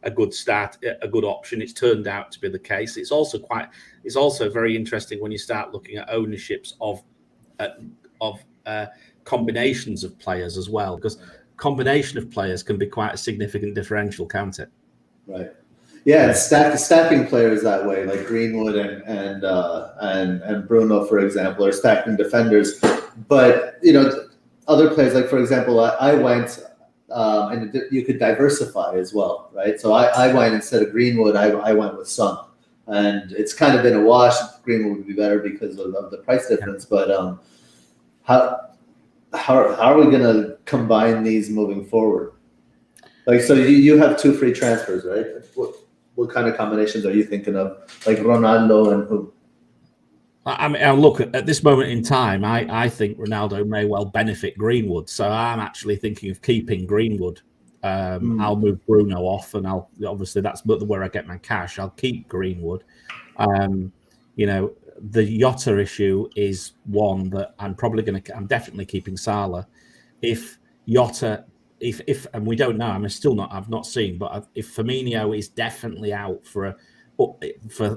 a good start, a good option. It's turned out to be the case. It's also very interesting when you start looking at ownerships of combinations of players as well, because combination of players can be quite a significant differential, can't it? Right. Yeah, stacking players that way, like Greenwood and Bruno, for example, are stacking defenders. But other players, like for example, I went. And you could diversify as well, right? So I went, instead of Greenwood, I went with Son. And it's kind of been a wash. Greenwood would be better because of the price difference. But how are we going to combine these moving forward? Like, so you have 2 free transfers, right? What kind of combinations are you thinking of? Like Ronaldo and who? I mean, look, at this moment in time, I think Ronaldo may well benefit Greenwood. So I'm actually thinking of keeping Greenwood. I'll move Bruno off, and obviously that's where I get my cash. I'll keep Greenwood. The Jota issue is one that I'm definitely keeping Salah. If Jota, and we don't know, I've not seen, but if Firmino is definitely out for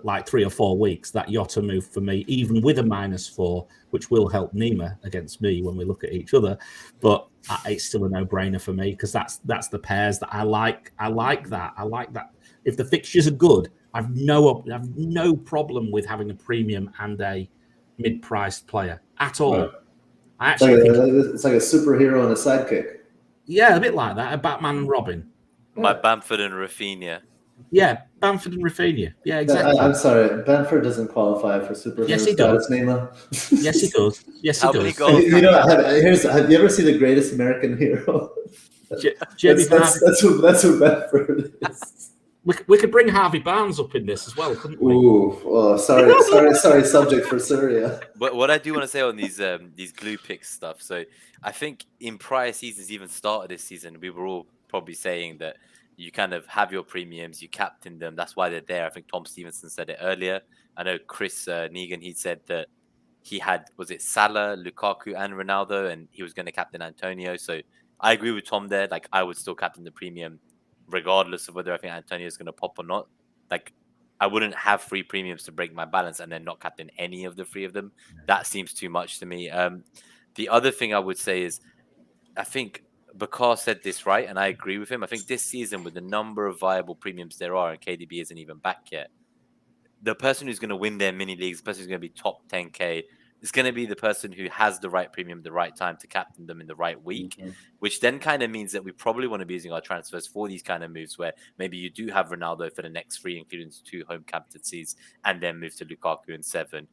like 3 or 4 weeks, that Jota move for me, even with a -4, which will help Nima against me when we look at each other, but it's still a no-brainer for me because that's the pairs that I like. I like that. If the fixtures are good, I've no problem with having a premium and a mid-priced player at all. Right. I actually think it's like a superhero and a sidekick. Yeah, a bit like that. A Batman and Robin. My Bamford and Rafinha. Yeah, Bamford and Rafinha. Yeah, exactly. I'm sorry, Bamford doesn't qualify for superhero status, Nima. Yes, he does. Yes, he does. Have you ever seen The Greatest American Hero? That's who Bamford is. We could bring Harvey Barnes up in this as well, couldn't we? Ooh, sorry. Subject for Syria. But what I do want to say on these glue pick stuff, so I think in prior seasons, even started this season, we were all probably saying that you kind of have your premiums, you captain them. That's why they're there. I think Tom Stevenson said it earlier. I know Chris Negan, he said that he had, was it Salah, Lukaku, and Ronaldo, and he was going to captain Antonio. So I agree with Tom there. Like, I would still captain the premium regardless of whether I think Antonio is going to pop or not. Like, I wouldn't have 3 premiums to break my balance and then not captain any of the 3 of them. That seems too much to me. The other thing I would say is, I think Bakar said this right, and I agree with him. I think this season, with the number of viable premiums there are, and KDB isn't even back yet, the person who's going to win their mini leagues, the person who's going to be top 10K, is going to be the person who has the right premium, the right time to captain them in the right week, which then kind of means that we probably want to be using our transfers for these kind of moves where maybe you do have Ronaldo for the next 3, including 2 home captaincies, and then move to Lukaku in 7.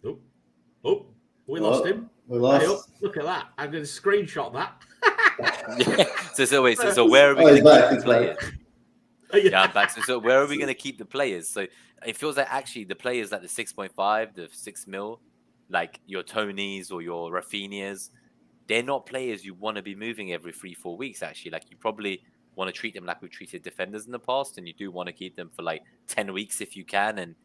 We lost him. We lost. Hey, look at that. I'm going to screenshot that. So where are we going to keep the players? Yeah, I'm back. So where are we going to keep the players? So it feels like actually the players like the 6.5, the 6 mil, like your Tonys or your Rafinhas, they're not players you want to be moving every 3-4 weeks. Actually, like you probably want to treat them like we treated defenders in the past, and you do want to keep them for like 10 weeks if you can, and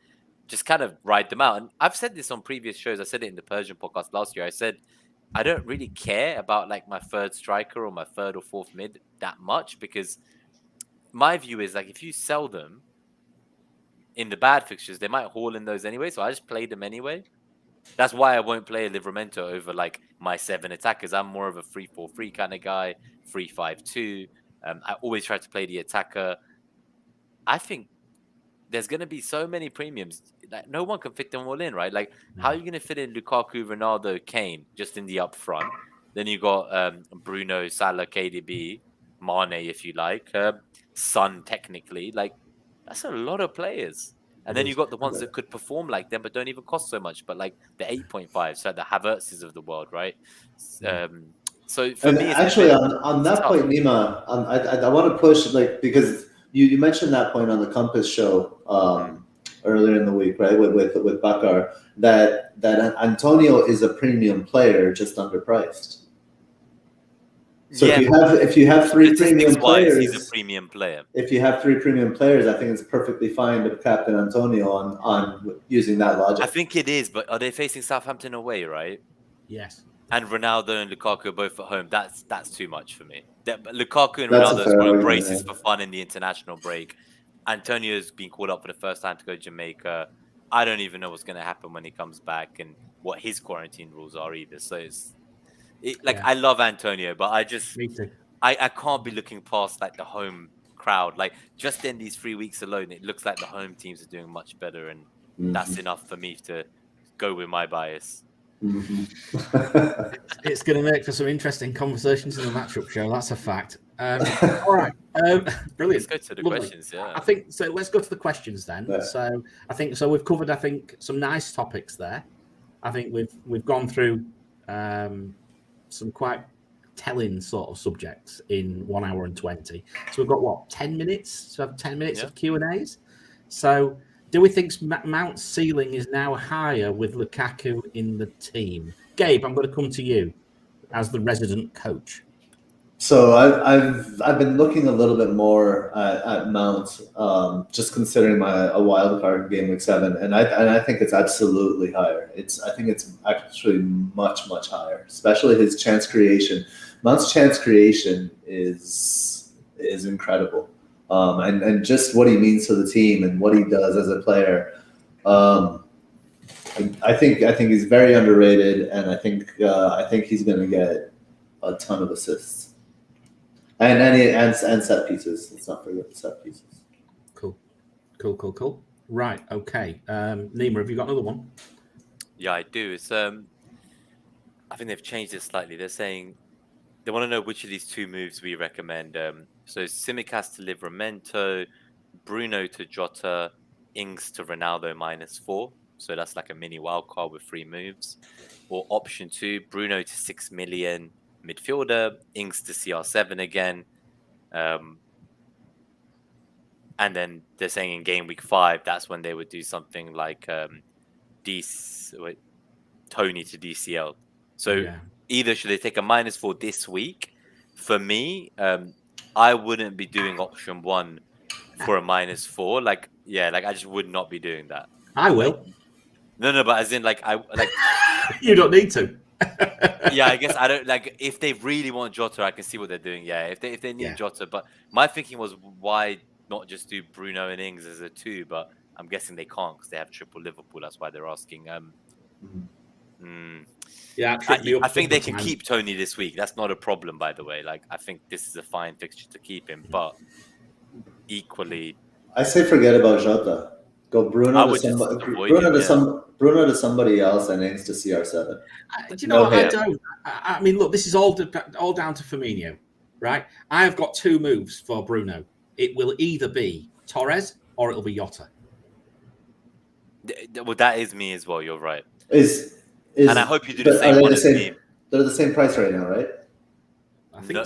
just kind of ride them out. And I've said this on previous shows. I said it in the Persian podcast last year. I said I don't really care about like my 3rd striker or my 3rd or 4th mid that much, because my view is like if you sell them in the bad fixtures, they might haul in those anyway. So I just play them anyway. That's why I won't play a Livramento over like my 7 attackers. I'm more of a 3-4-3 kind of guy, 3-5-2. I always try to play the attacker. I think there's going to be so many premiums that no one can fit them all in, right? Like, how are you going to fit in Lukaku, Ronaldo, Kane just in the upfront? Then you got Bruno, Salah, KDB, Mane, if you like, Son, technically. Like, that's a lot of players. And then you got the ones that could perform like them, but don't even cost so much. But like the 8.5, so the Havertzes of the world, right? So for me, it's actually on that point, Nima, I want to push like because you mentioned that point on the Compass show earlier in the week, right? With Bakar, that Antonio is a premium player, just underpriced. So if you have 3 premium players, he's a premium player. If you have 3 premium players, I think it's perfectly fine to captain Antonio on using that logic. I think it is, but are they facing Southampton away, right? Yes. And Ronaldo and Lukaku are both at home. That's too much for me. Lukaku and Ronaldo are going braces for fun in the international break. Antonio's been called up for the first time to go to Jamaica. I don't even know what's going to happen when he comes back and what his quarantine rules are either. So I love Antonio, but I can't be looking past like the home crowd. Like just in these 3 weeks alone, it looks like the home teams are doing much better, and that's enough for me to go with my bias. It's going to make for some interesting conversations in the matchup show. That's a fact. All right, brilliant. Let's go to the questions. Yeah, I think so. Let's go to the questions then. Yeah. So I think we've covered some nice topics there. I think we've gone through some quite telling sort of subjects in 1 hour and 20. So we've got 10 minutes? So 10 minutes of Q&As. So do we think Mount's ceiling is now higher with Lukaku in the team? Gabe, I'm going to come to you as the resident coach. So I've been looking a little bit more at Mount, just considering a wild card in Gameweek 7, and I think it's absolutely higher. I think it's actually much higher, especially his chance creation. Mount's chance creation is incredible, and just what he means to the team and what he does as a player. I think he's very underrated, and I think he's going to get a ton of assists. And set pieces. Let's not forget the set pieces. Cool. Right. Okay. Nima, have you got another one? Yeah, I do. It's I think they've changed it slightly. They're saying they want to know which of these 2 moves we recommend. So Tsimikas to Livramento, Bruno to Jota, Ings to Ronaldo -4. So that's like a mini wildcard with 3 moves. Or option 2, Bruno to 6 million. Midfielder, Ings to CR7 again. And then they're saying in game week 5, that's when they would do something like Tony to DCL. So either should they take a -4 this week? For me, I wouldn't be doing option 1 for a -4. Like, yeah, like I just would not be doing that. I will. No, but as in, like, You don't need to. Yeah, I guess I don't like if they really want Jota, I can see what they're doing. Yeah, if they need Jota, but my thinking was why not just do Bruno and Ings as a 2? But I'm guessing they can't because they have triple Liverpool. That's why they're asking. Yeah, I think they can keep Tony this week. That's not a problem, by the way. Like, I think this is a fine fixture to keep him, but equally, I say forget about Jota. Go Bruno to somebody else and Ings to CR7. Do you know what? I don't. I mean, look, this is all down to Firmino, right? I have got 2 moves for Bruno. It will either be Torres or it'll be Jota. Well, that is me as well. You're right. And I hope you do the same one as me. They're the same price right now, right? I think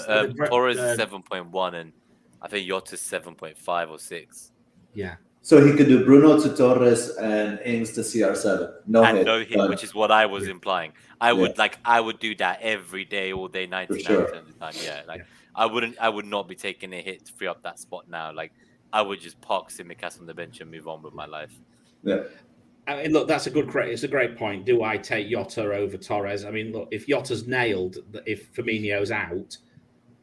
Torres is 7.1 and I think Jota's 7.5 or 6. Yeah. So he could do Bruno to Torres and Ings to CR7. No hit, which is what I was implying. I would do that every day, all day, 99% of the time. Yeah, I would not be taking a hit to free up that spot now. Like, I would just park Tsimikas on the bench and move on with my life. Yeah. I mean, look, it's a great point. Do I take Jota over Torres? I mean, look, if Jota's nailed, if Firmino's out,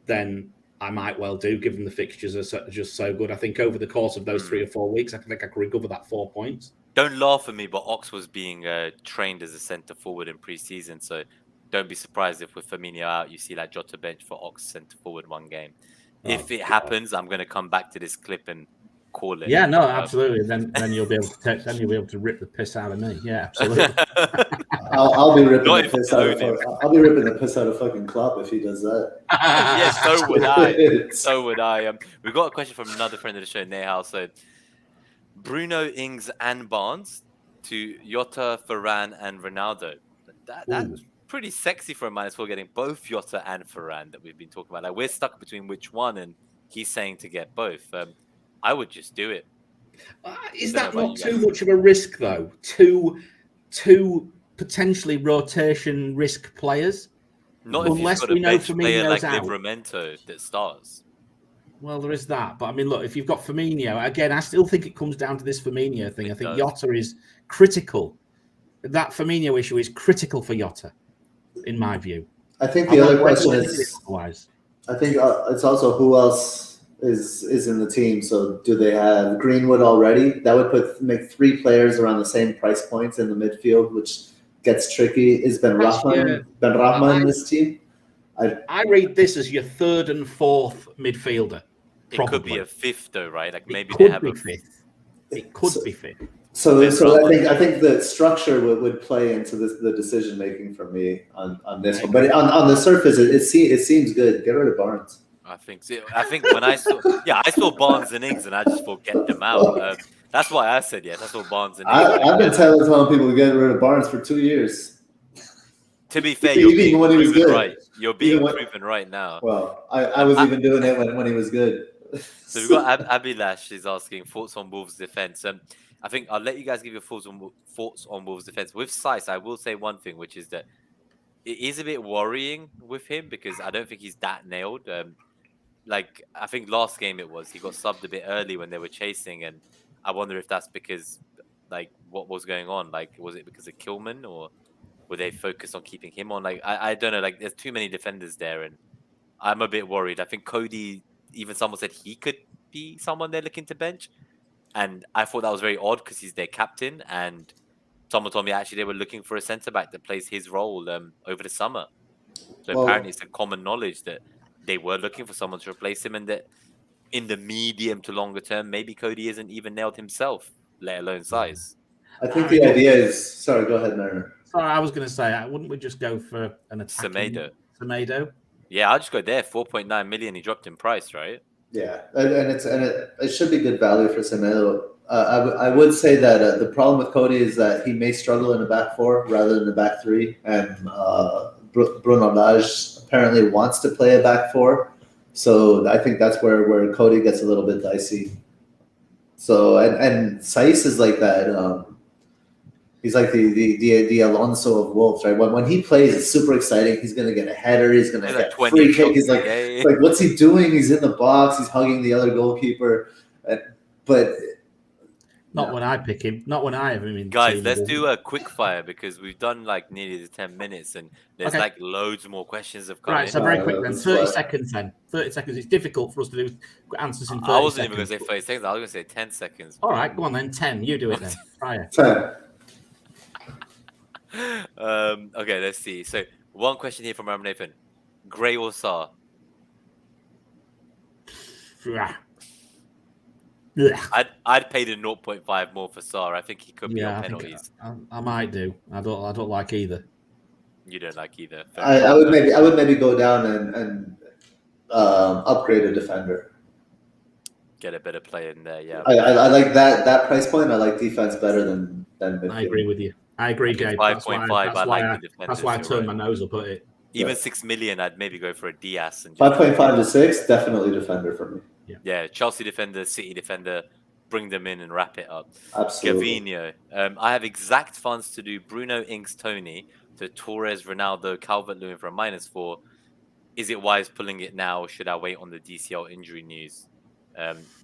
then I might well do, given the fixtures are just so good. I think over the course of those 3 or 4 weeks, I think I could recover that 4 points. Don't laugh at me, but Ox was being trained as a centre forward in pre-season, so don't be surprised if with Firmino out, you see like Jota bench for Ox centre forward 1 game. If it happens, I'm going to come back to this clip and call it. Yeah, no, absolutely. Then you'll be able to rip the piss out of me. Yeah, absolutely. I'll be ripping the piss out of I'll be ripping the piss out of fucking Klopp if he does that. Yeah, so would I. So would I. We've got a question from another friend of the show, Nehal. So Bruno, Ings, and Barnes to Jota, Varane, and Ronaldo. That's pretty sexy for a -4 getting both Jota and Varane that we've been talking about. Like, we're stuck between which one, and he's saying to get both. I would just do it. Is that not too much of a risk, though? Two potentially rotation risk players? Not unless if you've got a bench player like Livramento that starts. Well, there is that. But, I mean, look, if you've got Firmino, again, I still think it comes down to this Firmino thing. I think Jota is critical. That Firmino issue is critical for Jota, in my view. I think the other question is, I think it's also who else is in the team. So do they have Greenwood already? That would make 3 players around the same price points in the midfield, which gets tricky. Is Ben Rahman in this team? I read this as your 3rd and 4th midfielder. It could be a 5th though, right? Like maybe they have a 5th. It could be 5th. So I think the structure would play into the decision making for me on this one. But on the surface, it seems good. Get rid of Barnes. I think when I saw Barnes and Ings and I just thought get them out. That's why I said yes. I saw Barnes and Ings. I've been telling people to get rid of Barnes for 2 years. To be fair, you're being proven right. You're being proven right now. Well, I was even doing it when he was good. So we've got Abilash is asking thoughts on Wolves' defense. I think I'll let you guys give your thoughts on Wolves' defense. With Saiss, I will say one thing, which is that it is a bit worrying with him because I don't think he's that nailed. Like, I think last game he got subbed a bit early when they were chasing, and I wonder if that's because, like, what was going on? Like, was it because of Kilman, or were they focused on keeping him on? Like, I don't know. Like, there's too many defenders there, and I'm a bit worried. I think Cody, even someone said he could be someone they're looking to bench, and I thought that was very odd because he's their captain, and someone told me actually they were looking for a centre-back that plays his role over the summer. So apparently it's a common knowledge that they were looking for someone to replace him, and that in the medium to longer term, maybe Cody isn't even nailed himself, let alone Saiss. I think the idea is... Sorry, go ahead, Mariner. Sorry, I was going to say, wouldn't we just go for an attacking... Semedo? Yeah, I'll just go there. 4.9 million, he dropped in price, right? Yeah, and it should be good value for Semedo. I would say that the problem with Cody is that he may struggle in a back 4 rather than a back 3, and Bruno Lage apparently wants to play a back 4, so I think that's where Cody gets a little bit dicey. So and Saiss is like that. He's like the Alonso of Wolves, right? When he plays, it's super exciting. He's gonna get a header. He's gonna get a free kick. He's like, what's he doing? He's in the box. He's hugging the other goalkeeper. But not when I pick him. Not when I have him in. Guys, let's do a quick fire because we've done like nearly the 10 minutes and there's like loads more questions have come in. Right, so very quick then. 30 seconds then. 30 seconds. It's difficult for us to do answers in 30 seconds. I wasn't even going to say 30 seconds. I was going to say 10 seconds. All right, go on then. 10. You do it then. Fire. 10. Okay, let's see. So one question here from Ram Nathan. Gray or Saar? I'd pay the 0.5 more for Saar. I think he could be on penalties. I might do. I don't like either. You don't like either. I would maybe go down and upgrade a defender. Get a better player in there. Yeah. I like that price point. I like defense better than midfield. I agree with you. I agree, Gabe. 5.5. That's why I turned my nose up at it. Even 6 million, I'd maybe go for a Diaz. 5.5 to 6, definitely defender for me. Yeah, Chelsea defender, City defender, bring them in and wrap it up. Absolutely. Gavinho. I have exact funds to do Bruno, Ings, Tony, to Torres, Ronaldo, Calvert-Lewin for a -4. Is it wise pulling it now, or should I wait on the DCL injury news?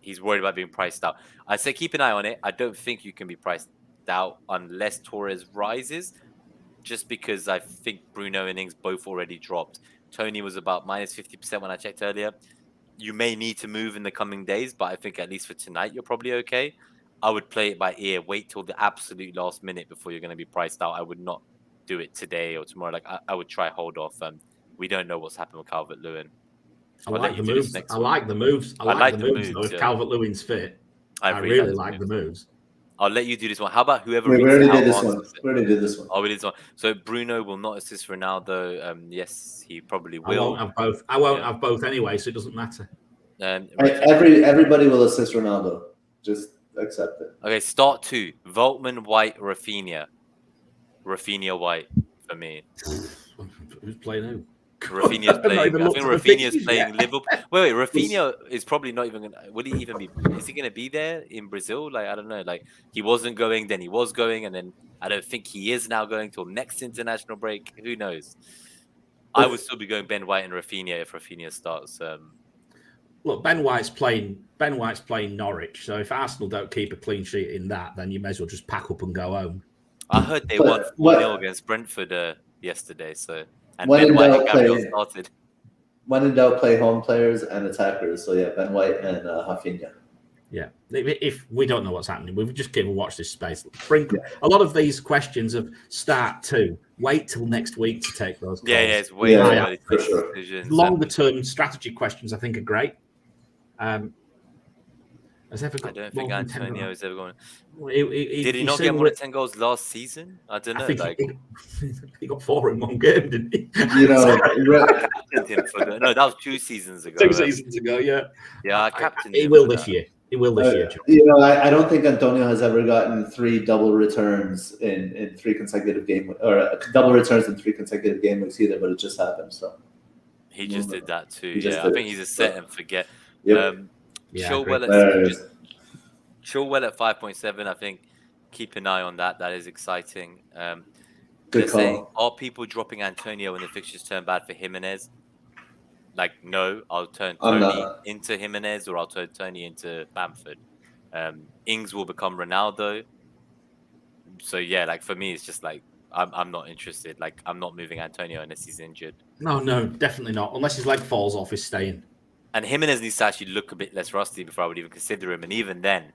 He's worried about being priced out. I say keep an eye on it. I don't think you can be priced out unless Torres rises, just because I think Bruno and Ings both already dropped. Tony was about -50% when I checked earlier. You may need to move in the coming days, but I think at least for tonight, you're probably okay. I would play it by ear. Wait till the absolute last minute before you're going to be priced out. I would not do it today or tomorrow. Like I would try hold off. We don't know what's happened with Calvert-Lewin. So I like the moves. I like the moves. I like the moves. Though, if Calvert-Lewin's fit, I really like the moves. I'll let you do this one. How about whoever? We already did this one. Oh, we did this one. So Bruno will not assist Ronaldo. Yes, he probably will. I won't have both anyway, so it doesn't matter. Everybody will assist Ronaldo. Just accept it. Okay, start 2. Voltman, White, Rafinha. Rafinha, White for me. Who's playing who? Rafinha's playing. I think Rafinha's playing Liverpool. Wait. Rafinha is probably not even going to. Would he even be? Is he going to be there in Brazil? Like, I don't know. Like, he wasn't going, then he was going, and then I don't think he is now going till next international break. Who knows? I would still be going Ben White and Rafinha if Rafinha starts. Look, Ben White's playing Norwich. So if Arsenal don't keep a clean sheet in that, then you may as well just pack up and go home. I heard they won 4-0 against Brentford yesterday. So. And Ben White and Gabriel started. When in doubt, play home players and attackers. So yeah, Ben White and Rafinha. Yeah, if we don't know what's happening, we've just given watch this space. A lot of these questions of start 2. Wait till next week to take those calls. Yeah, it's way early for sure. Longer term strategy questions, I think, are great. I don't think Antonio has ever gone. Did he not get more than 10 goals last season? I don't know. He got 4 in one game, didn't he? You know, no, that was 2 seasons ago. 2 seasons ago, yeah. Yeah, I captained him. He will this year. He will this year. You know, I don't think Antonio has ever gotten 3 double returns in 3 consecutive game or double returns in 3 consecutive game weeks either, but it just happened. So he just did that too. I think he's a set and forget. Yep. Chilwell at 5.7. I think keep an eye on that. That is exciting. They're saying, are people dropping Antonio when the fixtures turn bad for Jimenez? Like, no, I'll turn Tony into Jimenez or I'll turn Tony into Bamford. Ings will become Ronaldo. So yeah, like for me, it's just like I'm not interested. Like I'm not moving Antonio unless he's injured. No, definitely not. Unless his leg falls off, he's staying. And Jimenez needs to actually look a bit less rusty before I would even consider him. And even then,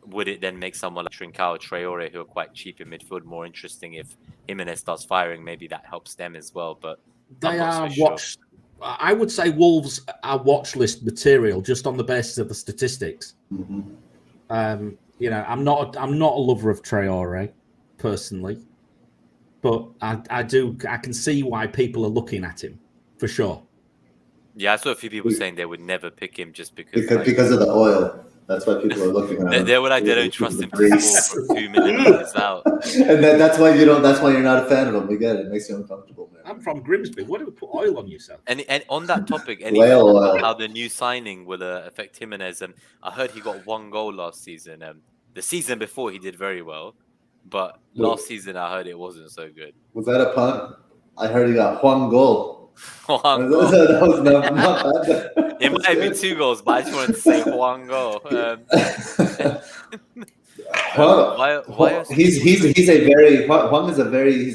would it then make someone like Trincao, Traore, who are quite cheap in midfield, more interesting if Jimenez starts firing? Maybe that helps them as well. But they are watched. I would say Wolves are watch list material just on the basis of the statistics. Mm-hmm. You know, I'm not a lover of Traore personally, but I can see why people are looking at him for sure. Yeah, I saw a few people saying they would never pick him just because of the oil. That's why people are looking at him. They were like, they don't trust him to score from 2 millimeters out. And that's why you don't. That's why you're not a fan of him. We get it. It makes you uncomfortable, man. I'm from Grimsby. Why do we put oil on yourself? And on that topic, how the new signing will affect Jimenez. I heard he got 1 goal last season. The season before he did very well. but last season I heard it wasn't so good. Was that a pun? I heard he got one goal. One goal. That was not bad. It might be 2 goals, but I just wanted to say one goal. He's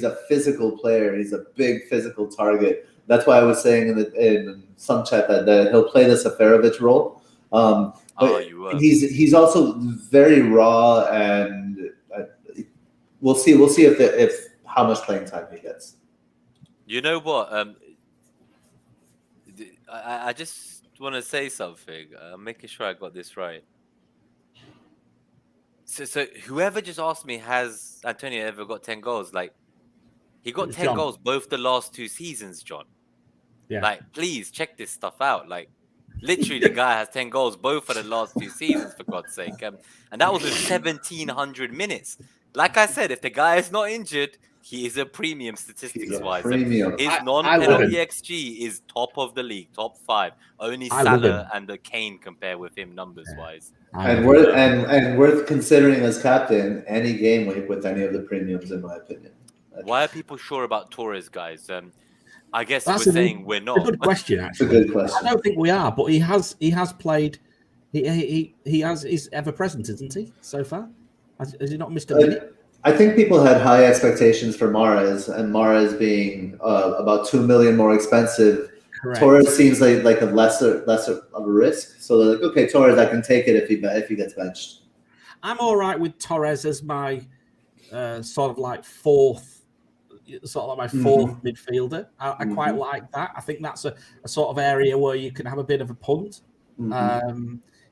a physical player. He's a big physical target. That's why I was saying in some chat that he'll play the Seferovic role. But he's also very raw, and we'll see if how much playing time he gets. You know what? I just want to say something. I'm making sure I got this right. So whoever just asked me, has Antonio ever got 10 goals? Like, he got 10 goals both the last 2 seasons, John. Yeah. Like, please check this stuff out. Like, literally, the guy has 10 goals both for the last 2 seasons, for God's sake. And that was with 1,700 minutes. Like I said, if the guy is not injured, he is a premium statistics-wise. His non-penalty XG is top of the league, top 5. Only Salah and the Kane compare with him numbers-wise. And worth considering as captain any game week with any of the premiums, in my opinion. Why are people sure about Torres, guys? I guess we're saying we're not. It's a good question, actually. It's a good question. I don't think we are, but he has played. He is ever present, isn't he? So far, has he not missed a minute? I think people had high expectations for Mahrez, and Mahrez being about 2 million more expensive. Correct. Torres seems like a lesser of a risk. So they're like, okay, Torres, I can take it if he gets benched. I'm all right with Torres as my sort of like fourth midfielder. I quite like that. I think that's a sort of area where you can have a bit of a punt.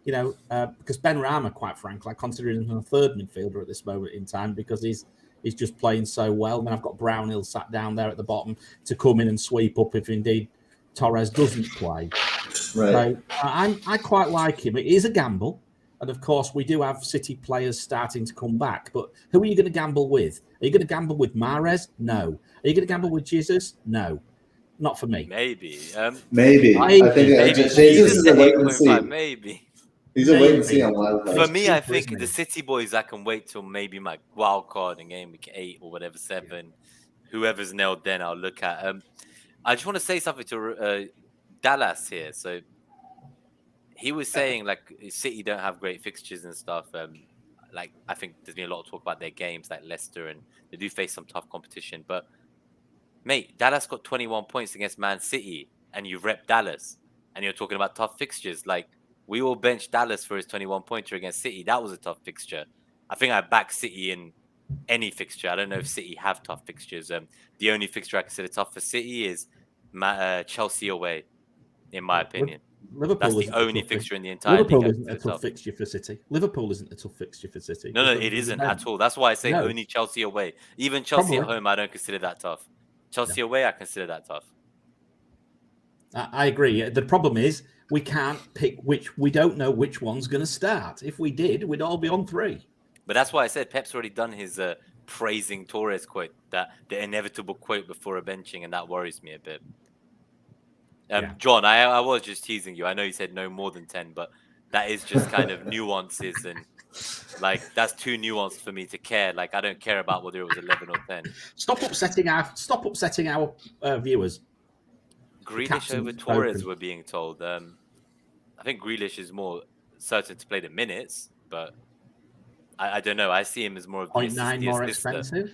Because Ben Rama, quite frankly, I consider him a third midfielder at this moment in time because he's just playing so well. And I've got Brownhill sat down there at the bottom to come in and sweep up if indeed Torres doesn't play. Right. So I quite like him. It is a gamble. And of course, we do have City players starting to come back. But who are you going to gamble with? Are you going to gamble with Mahrez? No. Are you going to gamble with Jesus? No. Not for me. Maybe. Maybe. I think Jesus is a wait and see. Maybe. He's a wait and see on Wildcard. For me, I think the City boys, I can wait till maybe my Wildcard in Gameweek 8 or whatever, 7. Whoever's nailed then I'll look at. I just want to say something to Dallas here. So he was saying like City don't have great fixtures and stuff. Like I think there's been a lot of talk about their games like Leicester, and they do face some tough competition. But mate, Dallas got 21 points against Man City, and you rep Dallas, and you're talking about tough fixtures. Like we all benched Dallas for his 21 pointer against City. That was a tough fixture. I think I back City in any fixture. I don't know if City have tough fixtures. The only fixture I consider tough for City is Chelsea away, in my opinion. Liverpool That's the only fixture in the entire league. Liverpool isn't a tough fixture for City. Liverpool isn't a tough fixture for City. No, it isn't at all. That's why I say only Chelsea away. Even Chelsea at home, I don't consider that tough. Chelsea away, I consider that tough. I agree. The problem is we can't pick we don't know which one's going to start. If we did, we'd all be on 3. But that's why I said Pep's already done his praising Torres quote, that the inevitable quote before a benching, and that worries me a bit. John, I was just teasing you. I know you said no more than 10, but that is just kind of nuances, and like that's too nuanced for me to care. Like I don't care about whether it was 11 or 10. Stop upsetting our viewers. Grealish over Torres, we're being told. I think Grealish is more certain to play the minutes, but I don't know. I see him as more of 0.9 more expensive.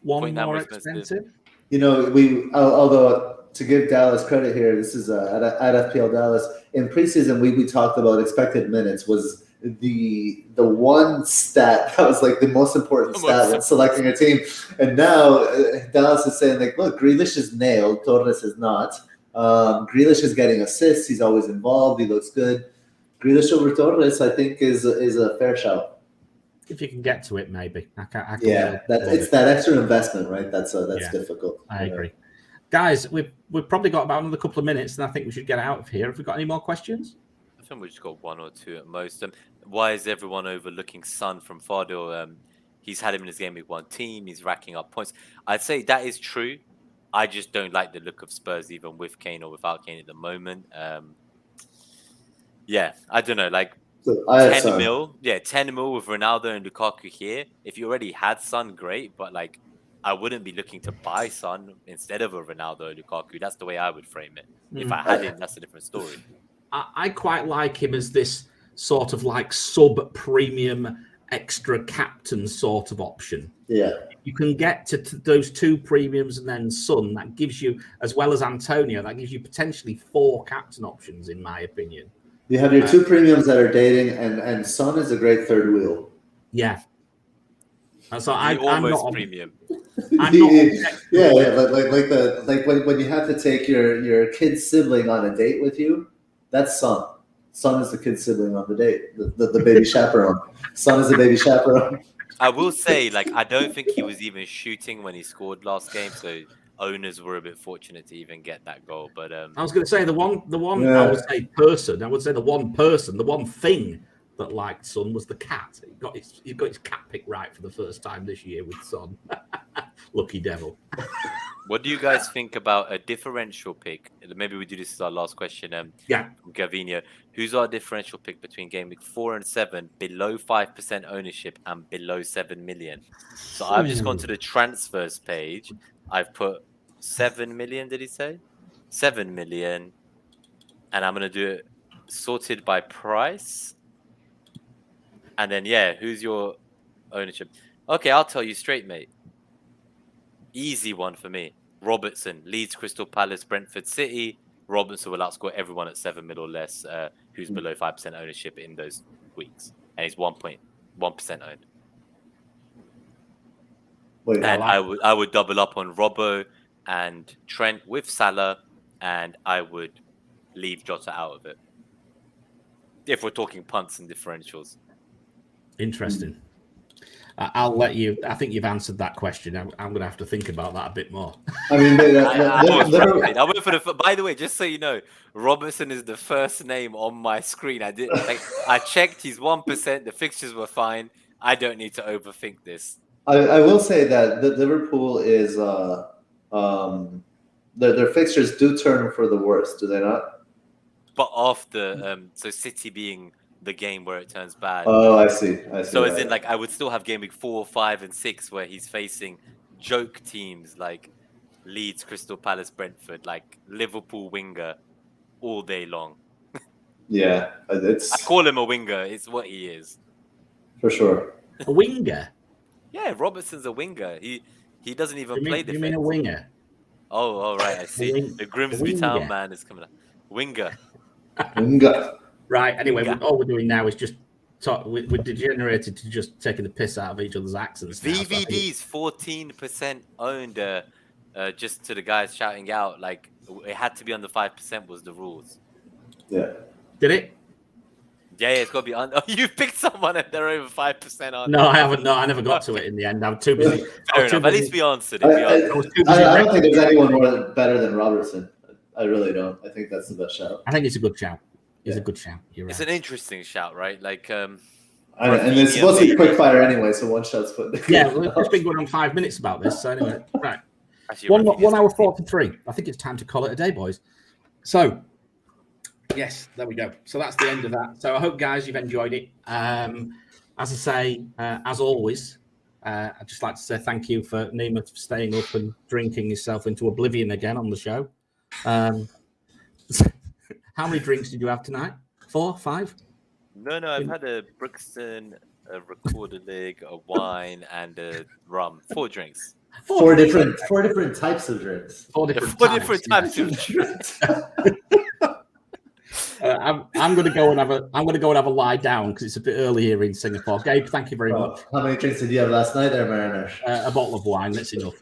1 more expensive. You know, although to give Dallas credit here, this is at FPL Dallas. In preseason, we talked about expected minutes was the one stat that was like the most important stat when selecting a team. And now Dallas is saying like, look, Grealish is nailed, Torres is not. Grealish is getting assists. He's always involved. He looks good. Grealish over Torres, I think, is a fair shout. If you can get to it, maybe. I can it's that extra investment, right? That's difficult. I agree. Guys, we've probably got about another couple of minutes, and I think we should get out of here. Have we got any more questions? I think we've just got 1 or 2 at most. Why is everyone overlooking Son from Fardil? He's had him in his Gameweek 1 team. He's racking up points. I'd say that is true. I just don't like the look of Spurs, even with Kane or without Kane at the moment. I don't know. Like So I have 10 Son. mil. Yeah, 10 mil with Ronaldo and Lukaku here. If you already had Son, great. But like, I wouldn't be looking to buy Son instead of a Ronaldo or Lukaku. That's the way I would frame it. If I had him, that's a different story. I quite like him as this sort of like sub-premium extra captain sort of option. Yeah. You can get to those 2 premiums and then Son. That gives you, as well as Antonio, that gives you potentially 4 captain options, in my opinion. You have your 2 premiums that are dating, and Son is a great third wheel. Yeah. So I'm I'm almost not premium. I'm not like when you have to take your kid's sibling on a date with you, that's Son. Son is the kid's sibling on the date, the baby chaperone. Son is the baby chaperone. I will say, like, I don't think he was even shooting when he scored last game, so owners were a bit fortunate to even get that goal. But I was going to say the one Yeah. I would say person. I would say the one thing that liked Son was the cat. He got his cat pick right for the first time this year with Son. Lucky devil. what do you guys think about a differential pick? Maybe we do this as our last question. Yeah. From Gavinia, who's our differential pick between Gameweek 4 and 7, below 5% ownership and below 7 million? So I've just gone to the transfers page. I've put 7 million. Did he say 7 million? And I'm gonna do it sorted by price. And then who's your ownership? Okay, I'll tell you straight, mate. Easy one for me. Robertson, Leeds, Crystal Palace, Brentford City. Robertson will outscore everyone at 7 mil or less who's below 5% ownership in those weeks. And he's 1.1% owned. Wait, And I would double up on Robbo and Trent with Salah, and I would leave Jota out of it. If we're talking punts and differentials. Interesting. I'll let you. I think you've answered that question. I'm going to have to think about that a bit more. I mean, I went for the. By the way, just so you know, Robertson is the first name on my screen. I did. I checked. He's 1%. The fixtures were fine. I don't need to overthink this. I will say that the Liverpool is their fixtures do turn for the worst, do they not? But after so City being the game where it turns bad. Oh, I see. So as in, like, I would still have game week 4, 5, and 6 where he's facing joke teams like Leeds, Crystal Palace, Brentford, like Liverpool winger all day long. Yeah, I call him a winger. It's what he is. For sure. A winger? Yeah, Robertson's a winger. He doesn't even play defense. You mean a winger? Oh, all right. I see. The Grimsby Town man is coming up. Winger. Winger. Right. Anyway, all we're doing now is just talk. We're degenerated to just taking the piss out of each other's accents. VVD's 14% owned. Just to the guys shouting out, like it had to be under 5% was the rules. Yeah. Did it? Yeah, it's got to be under. Oh, you picked someone and they're over 5% on. No, I haven't. No, I never got to it in the end. I'm too busy. Fair enough. At least we answered it. I don't think there's anyone better than Robertson. I really don't. I think that's the best shout. I think it's a good shout. It's a good shout. You're right. It's an interesting shout, right? Like, and it's supposed to be quick fire anyway, so one shot's put. Yeah, we've just been going on 5 minutes about this. So anyway, right. 1 hour 43. I think it's time to call it a day, boys. So, yes, there we go. So that's the end of that. So I hope, guys, you've enjoyed it. As I say, as always, I'd just like to say thank you for Nima for staying up and drinking yourself into oblivion again on the show. How many drinks did you have tonight? 4, 5? No, I've had a Brixton, a Recorder League, a wine, and a rum. 4 drinks. Four different types of drinks. Four different types of drinks. I'm going to go and have a lie down because it's a bit early here in Singapore. Gabe, thank you very much. How many drinks did you have last night, there, Mariner? A bottle of wine. That's enough.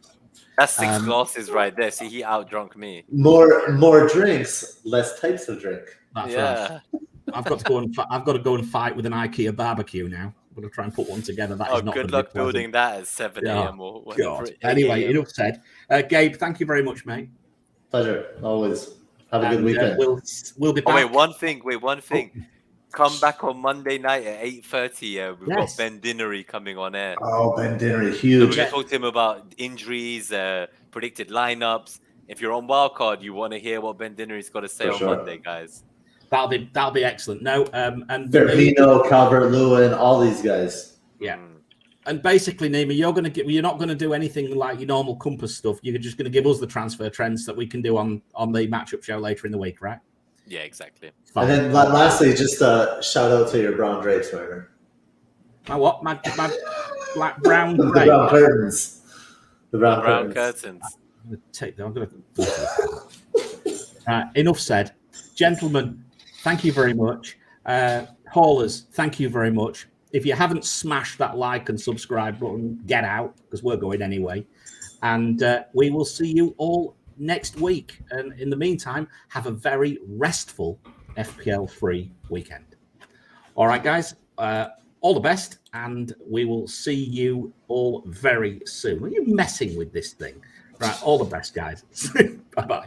That's 6 glasses right there. See, he outdrunk me. More drinks, less types of drink. That's right. I've got to go and fight with an IKEA barbecue now. I'm going to try and put one together. That is not good luck building that at 7 a.m. or whatever. Anyway, enough said. Gabe, thank you very much, mate. Pleasure, always. Have a good weekend. We'll be back. Wait, one thing. Come back on Monday night at 8:30. We've got Ben Dinnery coming on air. Oh, Ben Dinnery, huge. So we're going to talk to him about injuries, predicted lineups. If you're on Wildcard, you want to hear what Ben Dinnery's got to say on Monday, guys. That'll be excellent. No, and Firmino, Calvert-Lewin, all these guys. Yeah. And basically, Nima, you're not going to do anything like your normal Compass stuff. You're just going to give us the transfer trends that we can do on the matchup show later in the week, right? Yeah, exactly. Fine. And then lastly, just a shout out to your brown drapes, Werner. My what? My black brown the brown curtains. The brown curtains. I'm going to enough said. Gentlemen, thank you very much. Haulers, thank you very much. If you haven't smashed that like and subscribe button, get out, because we're going anyway. And we will see you all next week. And in the meantime, have a very restful FPL-free weekend. All right, guys, all the best, and we will see you all very soon. Are you messing with this thing? Right, all the best, guys. Bye-bye.